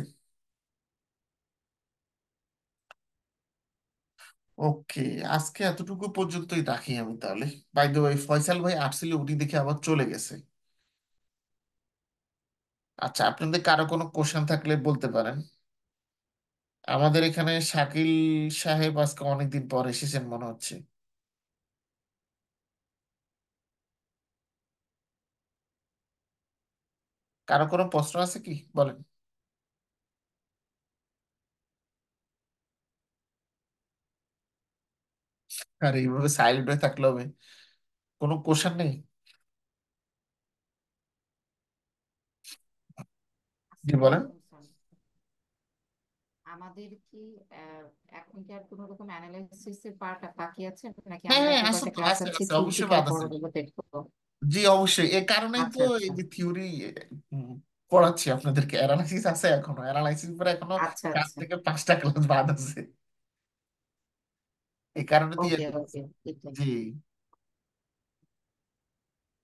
ওকে, আজকে এতটুকু পর্যন্তই রাখি আমি তাহলে। বাই দ্য ওয়ে, ফয়সাল ভাই আসলে উনি দেখে আবার চলে গেছে। আচ্ছা, আপনাদের কারো কোনো কোশ্চেন থাকলে বলতে পারেন। আমাদের এখানে শাকিল সাহেব আজকে অনেকদিন পর এসেছেন মনে হচ্ছে। কারো কোনো প্রশ্ন আছে কি বলেন? আর এইভাবে সাইলেন্ট হয়ে থাকলে হবে? কোনো কোশ্চেন নেই? জি বলেন। আসসালামু আলাইকুম স্যার। আমাদের কি আহ, এখন কি আর কোনো রকম অ্যানালাইসিস এর পার্ট বাকি আছে, নাকি হ্যাঁ আমরা হ্যাঁ, যে আছে কয়টা তো, ক্লাস আছে আছে আছে, অবশ্যই থিওরিটিক্যাল বাদ আছে। পড়াগুলো দেখবো? জি অবশ্যই, এ কারণেই তো আচ্ছা এই আচ্ছা যে থিওরি পড়াচ্ছি আপনাদেরকে। অ্যানালাইসিস আছে এখনো, অ্যানালাইসিস পরে এখনো আচ্ছা 4 আচ্ছা। থেকে 5টা ক্লাস বাদ আছে। এই কারণে তো ইয়ে ওকে করতেছি। ওকে, ঠিক আছে। জি।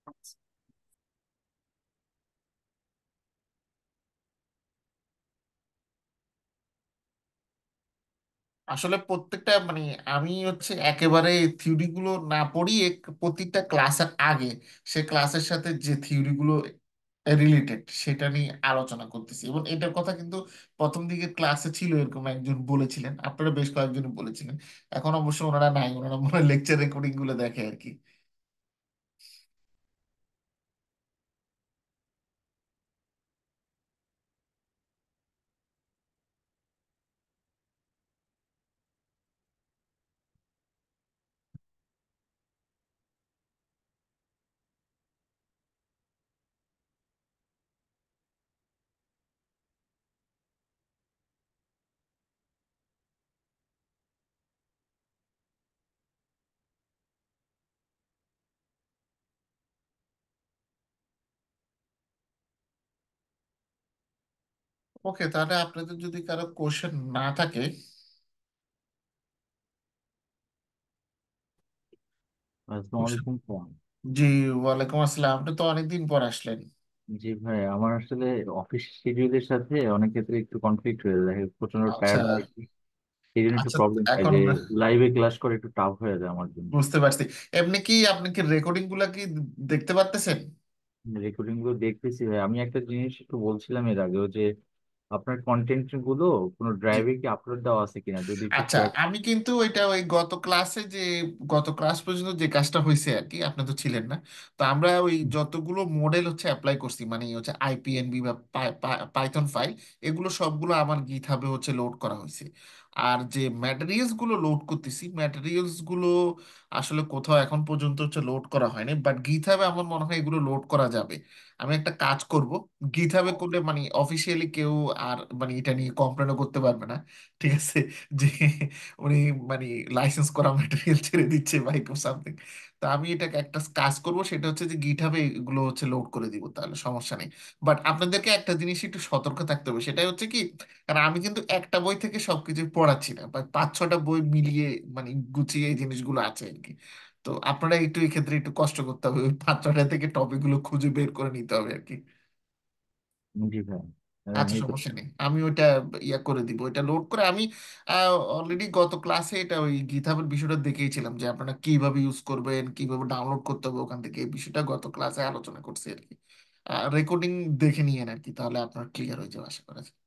আচ্ছা। আসলে প্রত্যেকটা মানে আমি হচ্ছে একেবারে থিওরি গুলো না পড়িয়ে প্রত্যেকটা ক্লাসের আগে সে ক্লাসের সাথে যে থিওরি গুলো রিলেটেড সেটা নিয়ে আলোচনা করতেছি। এবং এটার কথা কিন্তু প্রথম দিকে ক্লাসে ছিল, এরকম একজন বলেছিলেন, আপনারা বেশ কয়েকজন বলেছিলেন। এখন অবশ্য ওনারা নাই, ওনারা মনে হয় লেকচার রেকর্ডিং গুলো দেখে আর কি। ওকে, তাহলে আপনাদের যদি কারো কোশ্চেন না থাকে। আসসালামু আলাইকুম স্যার। জি, ওয়ালাইকুম আসসালাম। আপনি তো অনেকদিন পর আসলেন। জি ভাই, আমার আসলে অফিস শিডিউলের সাথে অনেক ক্ষেত্রে একটু কনফ্লিক্ট হয়ে যায়, প্রচন্ড আচ্ছা টায়ার্ড থাকি। সেই জন্য একটু আচ্ছা। প্রবলেম হয় এখন যে লাইভে ক্লাস করে একটু টাফ হয়ে যায় আমার জন্য। বুঝতে পারছি। এমনি কি আপনি কি রেকর্ডিং গুলা কি দেখতে পারতেছেন? রেকর্ডিং গুলো দেখতেছি ভাই। আমি একটা জিনিস একটু বলছিলাম এর আগেও যে আপনার কন্টেন্ট গুলো কোনো জি। ড্রাইভে কি আপলোড দেওয়া আছে কিনা, যদি একটু আচ্ছা, শেয়ার। আমি কিন্তু এটা ওই গত ক্লাসে যে গত ক্লাস পর্যন্ত যে কাজটা হয়েছে আর কি, আপনি তো ছিলেন না। তো আমরা ওই যতগুলো মডেল হচ্ছে অ্যাপ্লাই করছি, মানে এই হচ্ছে আইপিএনবি বা পাইথন ফাইল, এগুলো সবগুলো আমার গিটহাবে হচ্ছে লোড করা হয়েছে। আর যে ম্যাটেরিয়ালস গুলো লোড করতেছি, ম্যাটেরিয়ালস গুলো আসলে কোথাও এখন পর্যন্ত হচ্ছে লোড করা হয়নি, বাট গিটহাবে আমার মনে হয় এগুলো লোড করা যাবে। আমি একটা কাজ করব, গিটহাবে করলে মানে অফিসিয়ালি কেউ আর মানে এটা নিয়ে কমপ্লেনও করতে পারবে না। ঠিক আছে, যে উনি মানে লাইসেন্স করা ম্যাটেরিয়াল ছেড়ে দিচ্ছে বা এরকম সামথিং। তো আমি এটাকে একটা কাজ করব, সেটা হচ্ছে যে গিটহাবে এগুলো হচ্ছে লোড করে দিব, তাহলে সমস্যা নেই। বাট আপনাদেরকে একটা জিনিস একটু সতর্ক থাকতে হবে, সেটাই হচ্ছে কি, কারণ আমি কিন্তু একটা বই থেকে সবকিছু পড়াচ্ছি না, বা 5-6টা বই মিলিয়ে মানে গুছিয়ে এই জিনিসগুলো আছে আর কি। তো আপনারা একটু এই ক্ষেত্রে একটু কষ্ট করতে হবে, ওই 5-6টা থেকে টপিক গুলো খুঁজে বের করে নিতে হবে আর কি। জি ভাই। আচ্ছা, এই তো। সমস্যা নেই, আমি ওইটা ইয়া করে দিব, ওইটা লোড করে আমি অলরেডি গত ক্লাসে এটা ওই গিথাবের বিষয়টা দেখিয়েছিলাম যে আপনারা কিভাবে ইউজ করবেন, কিভাবে ডাউনলোড করতে হবে ওখান থেকে, এই বিষয়টা গত ক্লাসে আলোচনা করছি আর কি। রেকর্ডিং দেখে নিয়েন আর কি, তাহলে আপনার ক্লিয়ার হয়ে যাবে আশা করা যায়।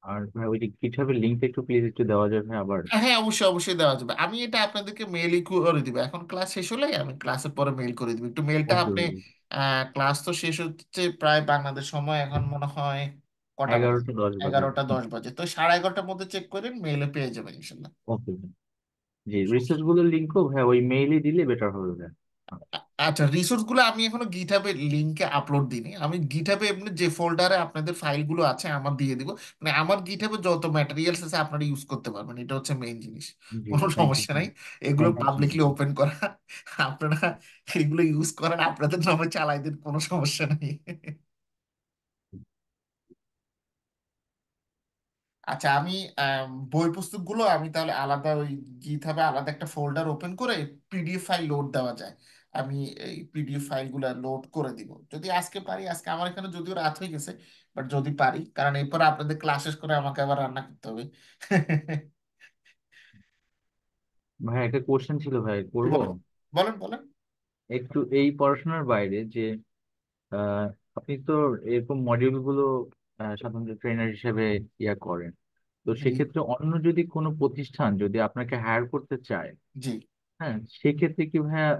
আর ভাই ওই যে গিটহাবের লিঙ্কটা একটু প্লিজ একটু দেওয়া যাবে আবার? হ্যাঁ, অবশ্যই অবশ্যই দেওয়া যাবে। আমি এটা আপনাদেরকে মেইলই করে দিব, এখন ক্লাস শেষ হলে আমি ক্লাসের পরে মেইল করে দিব একটু মেইলটা ওকে। আপনি। ক্লাস তো শেষ হচ্ছে প্রায় বাংলাদেশ সময় এখন মনে হয় কটা বাজে? 11টা 10 বাজে। 11টা 10 বাজে, তো 11:30টার মধ্যে চেক করেন, মেইলে পেয়ে যাবেন ইনশাল্লাহ। ওকে। জি, রিসার্চ গুলোর লিঙ্কও ভাই ওই মেইলে দিলে বেটার হবে ভাই। আচ্ছা, রিসোর্স গুলো আমি এখনো গিটহাবে লিঙ্কে আপলোড দিইনি। আমি গিটহাবে এমনি যে ফোল্ডারে আপনাদের ফাইলগুলো আছে আমার দিয়ে দিব। মানে আমার গিটহাবে যত ম্যাটেরিয়ালস আছে আপনারা ইউজ করতে পারবেন, এটা হচ্ছে মেইন জিনিস। জি, কোনো থ্যাংক ইউ। সমস্যা নাই। এগুলো thank you so publicly much. Open করা, আপনারা এগুলো ইউজ করেন, আপনাদের নামে চালাই দেন, কোনো সমস্যা নাই। আচ্ছা, আমি বই পুস্তকগুলো আমি তাহলে আলাদা ওই গিটহাবে আলাদা একটা ফোল্ডার ওপেন করে পিডিএফ ফাইল লোড দেওয়া যায়। আমি এই পিডিএফ ফাইলগুলো লোড করে দিব যদি আজকে পারি। আজকে আমার এখানে যদিও রাত হয়ে গেছে, বাট যদি পারি, কারণ এরপর আপনাদের ক্লাস শেষ করে আমাকে আবার রান্না করতে হবে। ভাই একটা কোশ্চেন ছিল ভাই, করবো? বলেন, বলেন, বলেন। একটু এই পড়াশোনার বাইরে যে আহ, আপনি তো এরকম মডিউল গুলো সাধারণত ট্রেনার হিসেবে ইয়া করেন, তো জি, সেক্ষেত্রে অন্য যদি কোনো প্রতিষ্ঠান যদি আপনাকে হায়ার করতে চায়, জি। হ্যাঁ, সেক্ষেত্রে কি ভাইয়া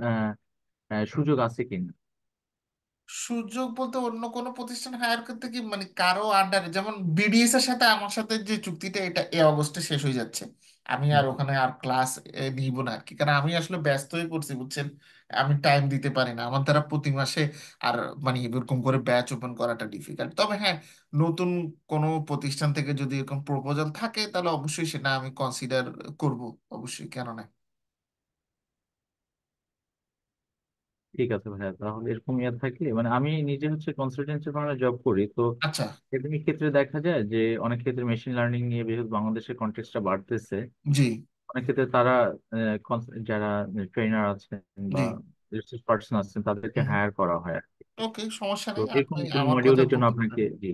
সুযোগ আছে কিনা? সুযোগ বলতে অন্য কোনো প্রতিষ্ঠান হায়ার করতে কি, মানে কারো আন্ডারে, যেমন বিডিএস এর সাথে আমার সাথে যে চুক্তিটা, এটা এ অগস্টে শেষ হয়ে যাচ্ছে। আমি আর জি। ওখানে আর ক্লাস নিব না আর কি, কারণ আমি আসলে ব্যস্ত হয়ে পড়ছি, বুঝছেন। আমি টাইম দিতে পারি না, আমার দ্বারা প্রতি মাসে আর মানে এরকম করে ব্যাচ ওপেন করাটা ডিফিকাল্ট। তবে হ্যাঁ, নতুন কোনো প্রতিষ্ঠান থেকে যদি এরকম প্রপোজাল থাকে তাহলে অবশ্যই সেটা আমি কনসিডার করব। অবশ্যই, কেন না। ঠিক আছে ভাইয়া, তাহলে এরকম ইয়ে থাকলে মানে আমি নিজে হচ্ছে কনসালটেন্সি ফার্মে জব করি, তো আচ্ছা। এরকম ক্ষেত্রে দেখা যায় যে অনেক ক্ষেত্রে মেশিন লার্নিং নিয়ে যেহেতু বাংলাদেশের কন্টেক্সটটা বাড়তেছে, জি, অনেক ক্ষেত্রে তারা যারা ট্রেনার আছেন বা জি। রিসার্চ পার্সন আছেন তাদেরকে হায়ার করা হয় আর কি। ওকে, সমস্যা তো নেই, এরকম আপনি কোনো আমার কথা মডিউলের জন্য বলতে পারেন। আপনাকে, জি।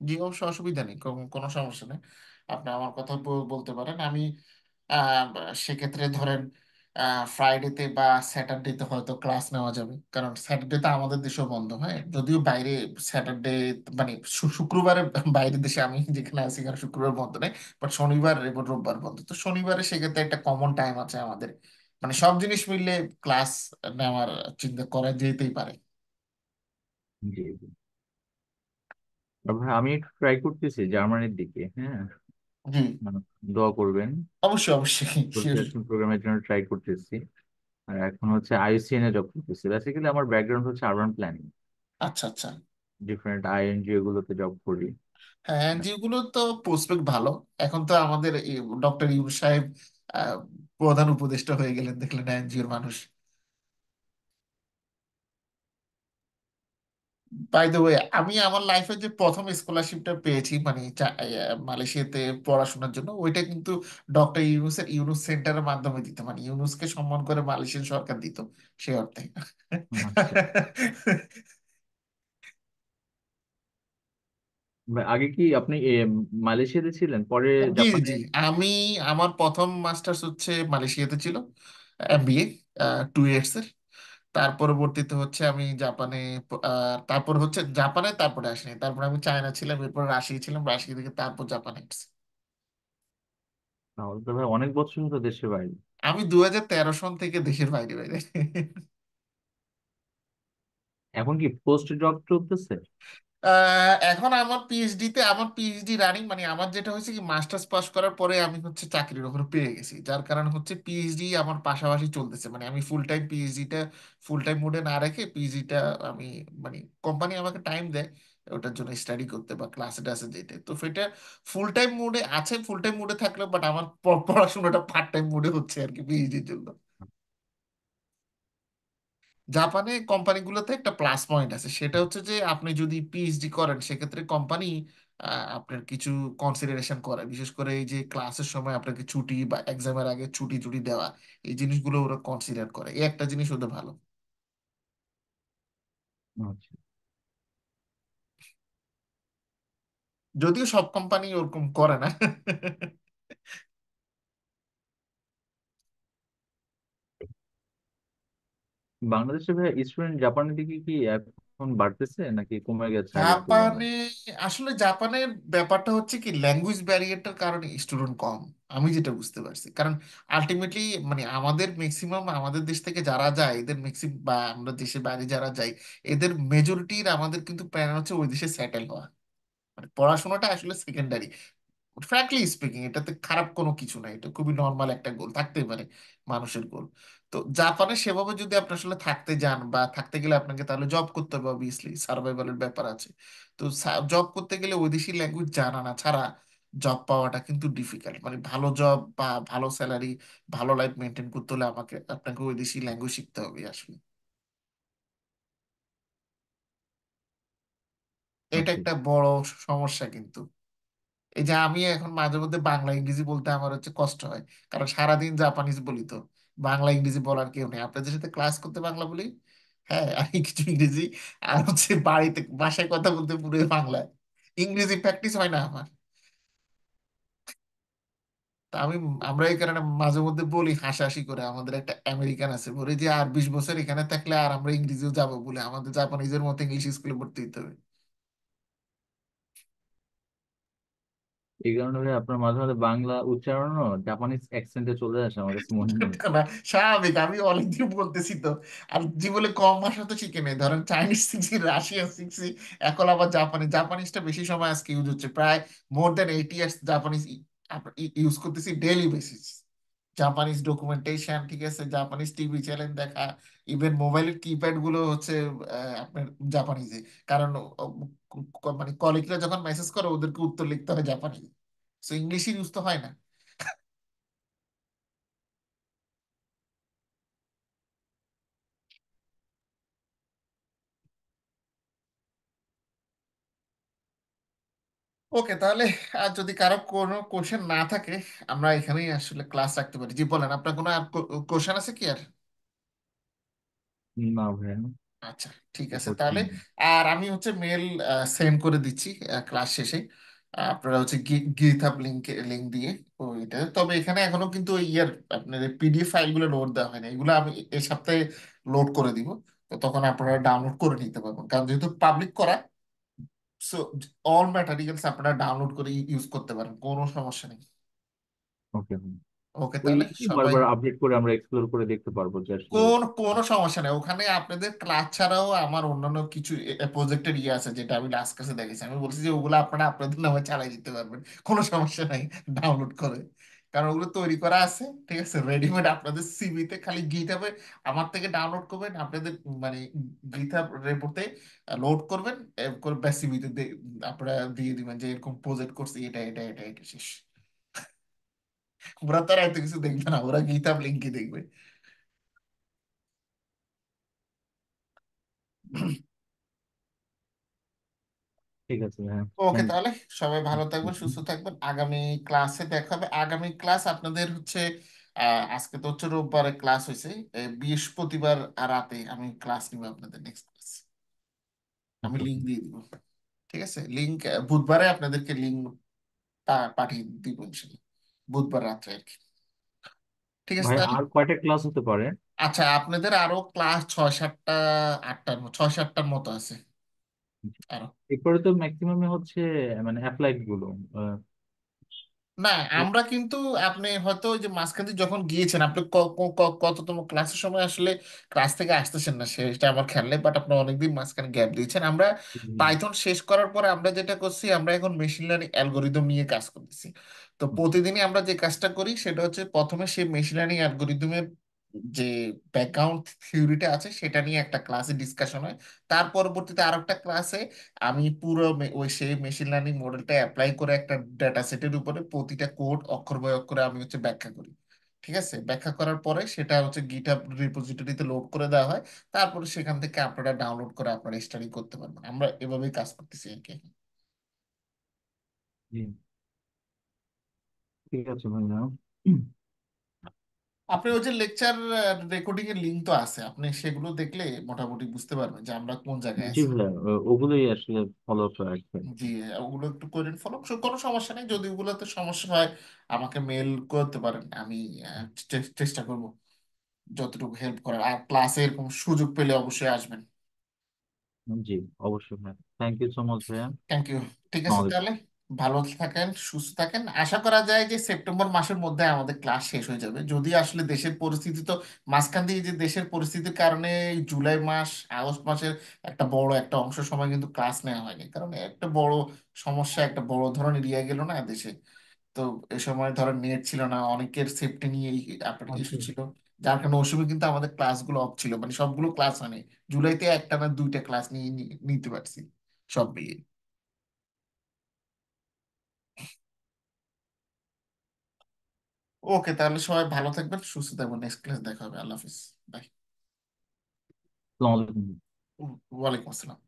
জি, অবশ্য অসুবিধা নেই, কোনো সমস্যা নেই। আপনি আমার কথা বলতে পারেন। আমি সেক্ষেত্রে ধরেন ফ্রাইডেতে বা স্যাটারডেতে হয়তো ক্লাস নেওয়া যাবে, কারণ স্যাটারডেতে আমাদের দেশেও বন্ধ হয়, যদিও বাইরে স্যাটারডে মানে শুক্রবারে বাইরের দেশে আমি যেখানে আছি এখানে শুক্রবার বন্ধ নেই, বাট শনিবার এবং রোববার বন্ধ। তো শনিবারে সেক্ষেত্রে একটা কমন টাইম আছে আমাদের, মানে সব জিনিস মিললে ক্লাস নেওয়ার চিন্তা করা যেতেই পারে। জি, জি। আর ভাই আমি একটু ট্রাই করতেছি জার্মানির দিকে, হ্যাঁ, জি, মানে দোয়া করবেন। অবশ্যই, অবশ্যই, শিওর। প্রোগ্রামের জন্য ট্রাই করতেছি। আর এখন হচ্ছে আইসিএন এ জব করতেছি। বেসিক্যালি আমার ব্যাকগ্রাউন্ড হচ্ছে আরবান প্ল্যানিং, আচ্ছা, আচ্ছা। ডিফারেন্ট আইএনজিও গুলোতে জব করি। হ্যাঁ, এনজিও তো প্রসপেক্ট ভালো। এখন তো আমাদের ডক্টর ইউনূস সাহেব আহ, প্রধান উপদেষ্টা হয়ে গেলেন, দেখলেন এনজিওর মানুষ। বাই দ্য ওয়ে, আমি আমার লাইফে যে প্রথম স্কলারশিপটা পেয়েছি মানে মালয়েশিয়াতে পড়াশোনার জন্য, ওইটা কিন্তু ডক্টর ইউনূসের ইউনূস সেন্টারের মাধ্যমে দিত, মানে ইউনূসকে সম্মান করে মালয়েশিয়ান সরকার দিত, সে অর্থে। আচ্ছা, আগে কি আপনি মালয়েশিয়াতে ছিলেন, পরে জি, জাপানে? জি। আমি আমার প্রথম মাস্টার্স হচ্ছে মালয়েশিয়াতে ছিল, এমবিএ 2 ইয়ার্স এর। তার পরবর্তীতে হচ্ছে আমি জাপানে, তারপর হচ্ছে জাপানে, তারপরে আসিনি, তারপর আমি চায়না ছিলাম, এরপর রাশিয়া ছিলাম, রাশিয়া থেকে তারপর জাপানে আসছি। তাহলে তো ভাই অনেক বছর হলো দেশের বাইরে। আমি 2013 সন থেকে দেশের বাইরে বাইরে। এখন কি পোস্ট জব চলতেছে? এখন আমার পিএইচডি রানিং, মানে আমার যেটা হয়েছে কি, মাস্টার্স পাস করার পরে আমি হচ্ছে চাকরির ওপর পেয়ে গেছি, যার কারণে হচ্ছে পিএইচডি আমার পাশাপাশি চলতেছে। মানে আমি ফুল টাইম পিএইচডিটা ফুল টাইম মোডে না রেখে পিএইচডিটা আমি, মানে কোম্পানি আমাকে টাইম দেয় ওটার জন্য স্টাডি করতে বা ক্লাসে টাসে যেতে, তো সেটা ফুল টাইম মোডে আছে, ফুল টাইম মোডে থাকলেও বাট আমার পড়াশোনাটা পার্ট টাইম মোডে হচ্ছে আর কি, পিএইচডির জন্য। জাপানে কোম্পানিগুলোতে একটা প্লাস পয়েন্ট আছে, সেটা হচ্ছে যে আপনি যদি পিএইচডি করেন সেক্ষেত্রে কোম্পানি আপনার কিছু কনসিডারেশন করে, বিশেষ করে এই যে ক্লাসের সময় আপনাকে ছুটি বা এক্সামের আগে ছুটি টুটি দেওয়া, এই জিনিসগুলো ওরা কনসিডার করে, এই একটা জিনিস ওদের ভালো। আচ্ছা। যদিও সব কোম্পানি ওরকম করে না। বাংলাদেশে ভাই স্টুডেন্ট জাপানের দিকে কি এখন বাড়তেছে নাকি কমে গেছে আগের জাপানে, তুলনায়? আসলে জাপানের ব্যাপারটা হচ্ছে কি, ল্যাঙ্গুয়েজ ব্যারিয়ারটার কারণে স্টুডেন্ট কম, আমি যেটা বুঝতে পারছি। কারণ আলটিমেটলি মানে আমাদের ম্যাক্সিমাম, আমাদের দেশ থেকে যারা যায় এদের ম্যাক্সিমাম, বা আমরা দেশের বাইরে যারা যাই, এদের মেজরিটির আমাদের কিন্তু প্ল্যান হচ্ছে ওই দেশে সেটেল হওয়া, মানে পড়াশোনাটা আসলে সেকেন্ডারি। ফ্র্যাঙ্কলি স্পিকিং এটাতে খারাপ কোনো কিছু নাই, এটা খুবই নর্মাল একটা গোল, থাকতেই পারে মানুষের গোল। তো জাপানে সেভাবে যদি আপনি আসলে থাকতে যান বা থাকতে গেলে আপনাকে তাহলে জব করতে হবে, অবভিয়াসলি সার্ভাইভালের ব্যাপার আছে। তো জব করতে গেলে বৈদেশিক ল্যাঙ্গুয়েজ জানা না ছাড়া জব পাওয়াটা কিন্তু ডিফিকাল্ট, মানে ভালো জব বা ভালো স্যালারি, ভালো লাইফ মেনটেন করতে হলে আপনাকে বৈদেশিক ল্যাঙ্গুয়েজ শিখতে হবে আসলে। এটা আচ্ছা একটা আচ্ছা। বড় সমস্যা কিন্তু। এই যে আমি এখন মাঝে মধ্যে বাংলা ইংরেজি বলতে আমার হচ্ছে কষ্ট হয়, কারণ সারাদিন জাপানিজ বলি তো, বাংলা ইংরেজি বলার কেউ নেই। আপনাদের সাথে ক্লাস করতে বাংলা বলি, হ্যাঁ, আর কিছু ইংরেজি, আর হচ্ছে বাড়িতে বাসায় কথা বলতে পুরো বাংলা, ইংরেজি প্র্যাকটিস হয় না আমার। তা আমরা এই কারণে মাঝে মধ্যে বলি হাসাহাসি করে, আমাদের একটা আমেরিকান আছে বলে যে আর 20 বছর এখানে থাকলে আর আমরা ইংরেজিও যাবো বলে, আমাদের জাপানিজের মতো ইংলিশ স্কুলে ভর্তি হতে হবে। এই কারণে ভাই আপনার মাঝে মাঝে বাংলা উচ্চারণও জাপানিজ অ্যাকসেন্টে চলে আসে আমার কাছে মনে হয়। না, স্বাভাবিক, আমি অনেকদিন বলতেছি তো। আর জীবনে কম ভাষা তো শিখে নেই, ধরেন চাইনিজ শিখছি, রাশিয়ান শিখছি, এখন আবার জাপানিজটা বেশি সময় আজকে ইউজ হচ্ছে, প্রায় more than 8 years Japanese use করতেছি ডেইলি বেসিস। জাপানিজ ডকুমেন্টেশন, ঠিক আছে, জাপানিজ টিভি চ্যানেল দেখা, ইভেন মোবাইলের কিপ্যাড গুলো হচ্ছে আপনার জাপানিজে। কারণ মানে কলিগরা যখন মেসেজ করে ওদেরকে উত্তর লিখতে হয় জাপানিজে, সো ইংলিশ ইউজ তো হয় না। ওকে, তাহলে আর যদি কারো কোনো কোশ্চেন না থাকে আমরা এখানেই আসলে ক্লাস রাখতে পারি। জি বলেন, আপনার কোনো আর কোশ্চেন আছে কি আর? না ভাইয়া, আচ্ছা, ঠিক আছে করছি তাহলে। না। আর আমি হচ্ছে মেল সেন্ড করে দিচ্ছি ক্লাস শেষে। আপনারা হচ্ছে গিটহাব লিঙ্ক দিয়ে ওইটা, তবে এখানে এখনো কিন্তু ওই ইয়ার আপনার পিডিএফ ফাইলগুলো লোড দেওয়া হয় না, এগুলো আমি এই সপ্তাহে লোড করে দিব। তো তখন আপনারা ডাউনলোড করে নিতে পারবেন, কারণ যেহেতু পাবলিক করা, সো অল ম্যাটেরিয়ালস আপনারা ডাউনলোড করে ইউজ করতে পারেন, কোনো সমস্যা নেই। ওকে। ওকে, ওই তাহলে লিঙ্কে সবাই, বারবার আপডেট করে আমরা এক্সপ্লোর করে দেখতে পারবো যে আসলে। কোনো সমস্যা নেই ওখানে। আপনাদের ক্লাস ছাড়াও আমার অন্যান্য কিছু প্রজেক্টের ইয়ে আছে, যেটা আমি লাস্ট ক্লাসে দেখেছি, আমি বলছি যে ওগুলো আপনারা আপনাদের নামে চালাই দিতে পারবেন, কোনো সমস্যা নাই, ডাউনলোড করে। কারণ ওগুলো তৈরি করা আছে, ঠিক আছে, রেডিমেড, আপনাদের সিভিতে খালি গিটহাবে আমার থেকে ডাউনলোড করবেন, আপনাদের মানে গিটহাব রেপোর্টে লোড করবেন, করে ব্যাস সিভিতে আপনারা দিয়ে দিবেন যে এরকম প্রজেক্ট করছি, এটা এটা এটা এটা শেষ। ওরা তো আর এত কিছু দেখবে না, ওরা গিটহাব লিঙ্কই দেখবে। ঠিক আছে ভাইয়া। ওকে, থ্যাংক তাহলে সবাই ভালো থাকবেন, ইউ। সুস্থ থাকবেন, আগামী ক্লাসে দেখা হবে। আগামী ক্লাস আপনাদের হচ্ছে আজকে তো হচ্ছে রোববারে ক্লাস হয়েছে, বৃহস্পতিবার রাতে আমি ক্লাস নিব আপনাদের, নেক্সট ক্লাস আমি ওকে লিঙ্ক দিয়ে দিব। ঠিক আছে, লিঙ্ক বুধবারে আপনাদেরকে লিঙ্ক পাঠিয়ে দিব ইনশাল্লাহ, বুধবার রাত্রে আর কি। ঠিক আছে ভাই, তাহলে। আর কয়টা ক্লাস হতে পারে? আচ্ছা, আপনাদের আরো ক্লাস 6-7টা, 6-7টার মতো আছে আরো। এরপরে তো ম্যাক্সিমামে হচ্ছে মানে অ্যাপ্লাইড গুলো। আহ, না, ও- আমরা কিন্তু, আপনি হয়তো ওই যে মাঝখান দিয়ে যখন গিয়েছেন, আপনি কততম ক্লাসের সময় আসলে ক্লাস থেকে আসতেছেন না সেটা আমার খেয়াল নেই, বাট আপনি অনেকদিন মাঝখানে গ্যাপ দিয়েছেন। আমরা পাইথন শেষ করার পরে আমরা যেটা করছি, আমরা এখন মেশিন লার্নিং অ্যালগোরিদম নিয়ে কাজ করতেছি। তো প্রতিদিনই আমরা যে কাজটা করি সেটা হচ্ছে প্রথমে সেই মেশিন লার্নিং অ্যালগোরিদমের যে ব্যাকগ্রাউন্ড থিওরিটা আছে সেটা নিয়ে একটা ক্লাসে ডিসকাশন হয়। তার পরবর্তীতে আরেকটা ক্লাসে আমি পুরো ওই সেই মেশিন লার্নিং মডেলটা অ্যাপ্লাই করে একটা ডেটা সেটের উপরে প্রতিটা কোড অক্ষর বাই অক্ষরে আমি হচ্ছে ব্যাখ্যা করি। ঠিক আছে, ব্যাখ্যা করার পরে সেটা হচ্ছে গিটহাব রিপোজিটরিতে লোড করে দেওয়া হয়। তারপরে সেখান থেকে আপনারা ডাউনলোড করে আপনারা স্টাডি করতে পারবেন, আমরা এভাবেই কাজ করতেছি আর কি। জি, ঠিক আছে ভাইয়া। আপনি ওই যে লেকচার রেকর্ডিং এর লিঙ্ক তো আছে, আপনি সেগুলো দেখলে মোটামুটি বুঝতে পারবেন যে আমরা কোন জায়গায় জি আছি। ভাইয়া, ওগুলোই আসলে ফলো আপ রাখবেন। জি, ওগুলো একটু করে ফলো, কোনো সমস্যা নেই, যদি ওগুলোতে সমস্যা হয় আমাকে মেল করতে পারেন, আমি চেষ্টা করব যতটুকু হেল্প করার। আর ক্লাসে এরকম সুযোগ পেলে অবশ্যই আসবেন। জি, অবশ্যই ভাইয়া। থ্যাংক ইউ সো মাচ ভাইয়া। Thank you. ঠিক আছে আমাদের তাহলে, ভালো থাকেন, সুস্থ থাকেন। আশা করা যায় যে সেপ্টেম্বর মাসের মধ্যে আমাদের ক্লাস শেষ হয়ে যাবে, যদি আসলে দেশের পরিস্থিতি তো, মাঝখান দিয়ে যে দেশের পরিস্থিতির কারণে এই জুলাই মাস, আগস্ট মাসের একটা বড় একটা অংশ সময় কিন্তু ক্লাস নেওয়া হয়নি, কারণ একটা বড় সমস্যা, একটা বড় ধরনের এরিয়া গেল না দেশে। তো এ সময় ধরো নেট ছিল না, অনেকের সেফটি নিয়ে ইস্যু আচ্ছা। ছিল, যার কারণে ওই সময় কিন্তু আমাদের ক্লাসগুলো অফ ছিল, মানে সবগুলো ক্লাস মানে জুলাইতে একটা না দুইটা ক্লাস নিতে পারছি সব মিলিয়ে। ওকে, তাহলে সবাই ভালো থাকবেন, সুস্থ থাকবেন, নেক্সট ক্লাস দেখা হবে, আল্লাহ হাফিজ, বাই। আসসালামু আলাইকুম। ওয়ালাইকুম আসসালাম।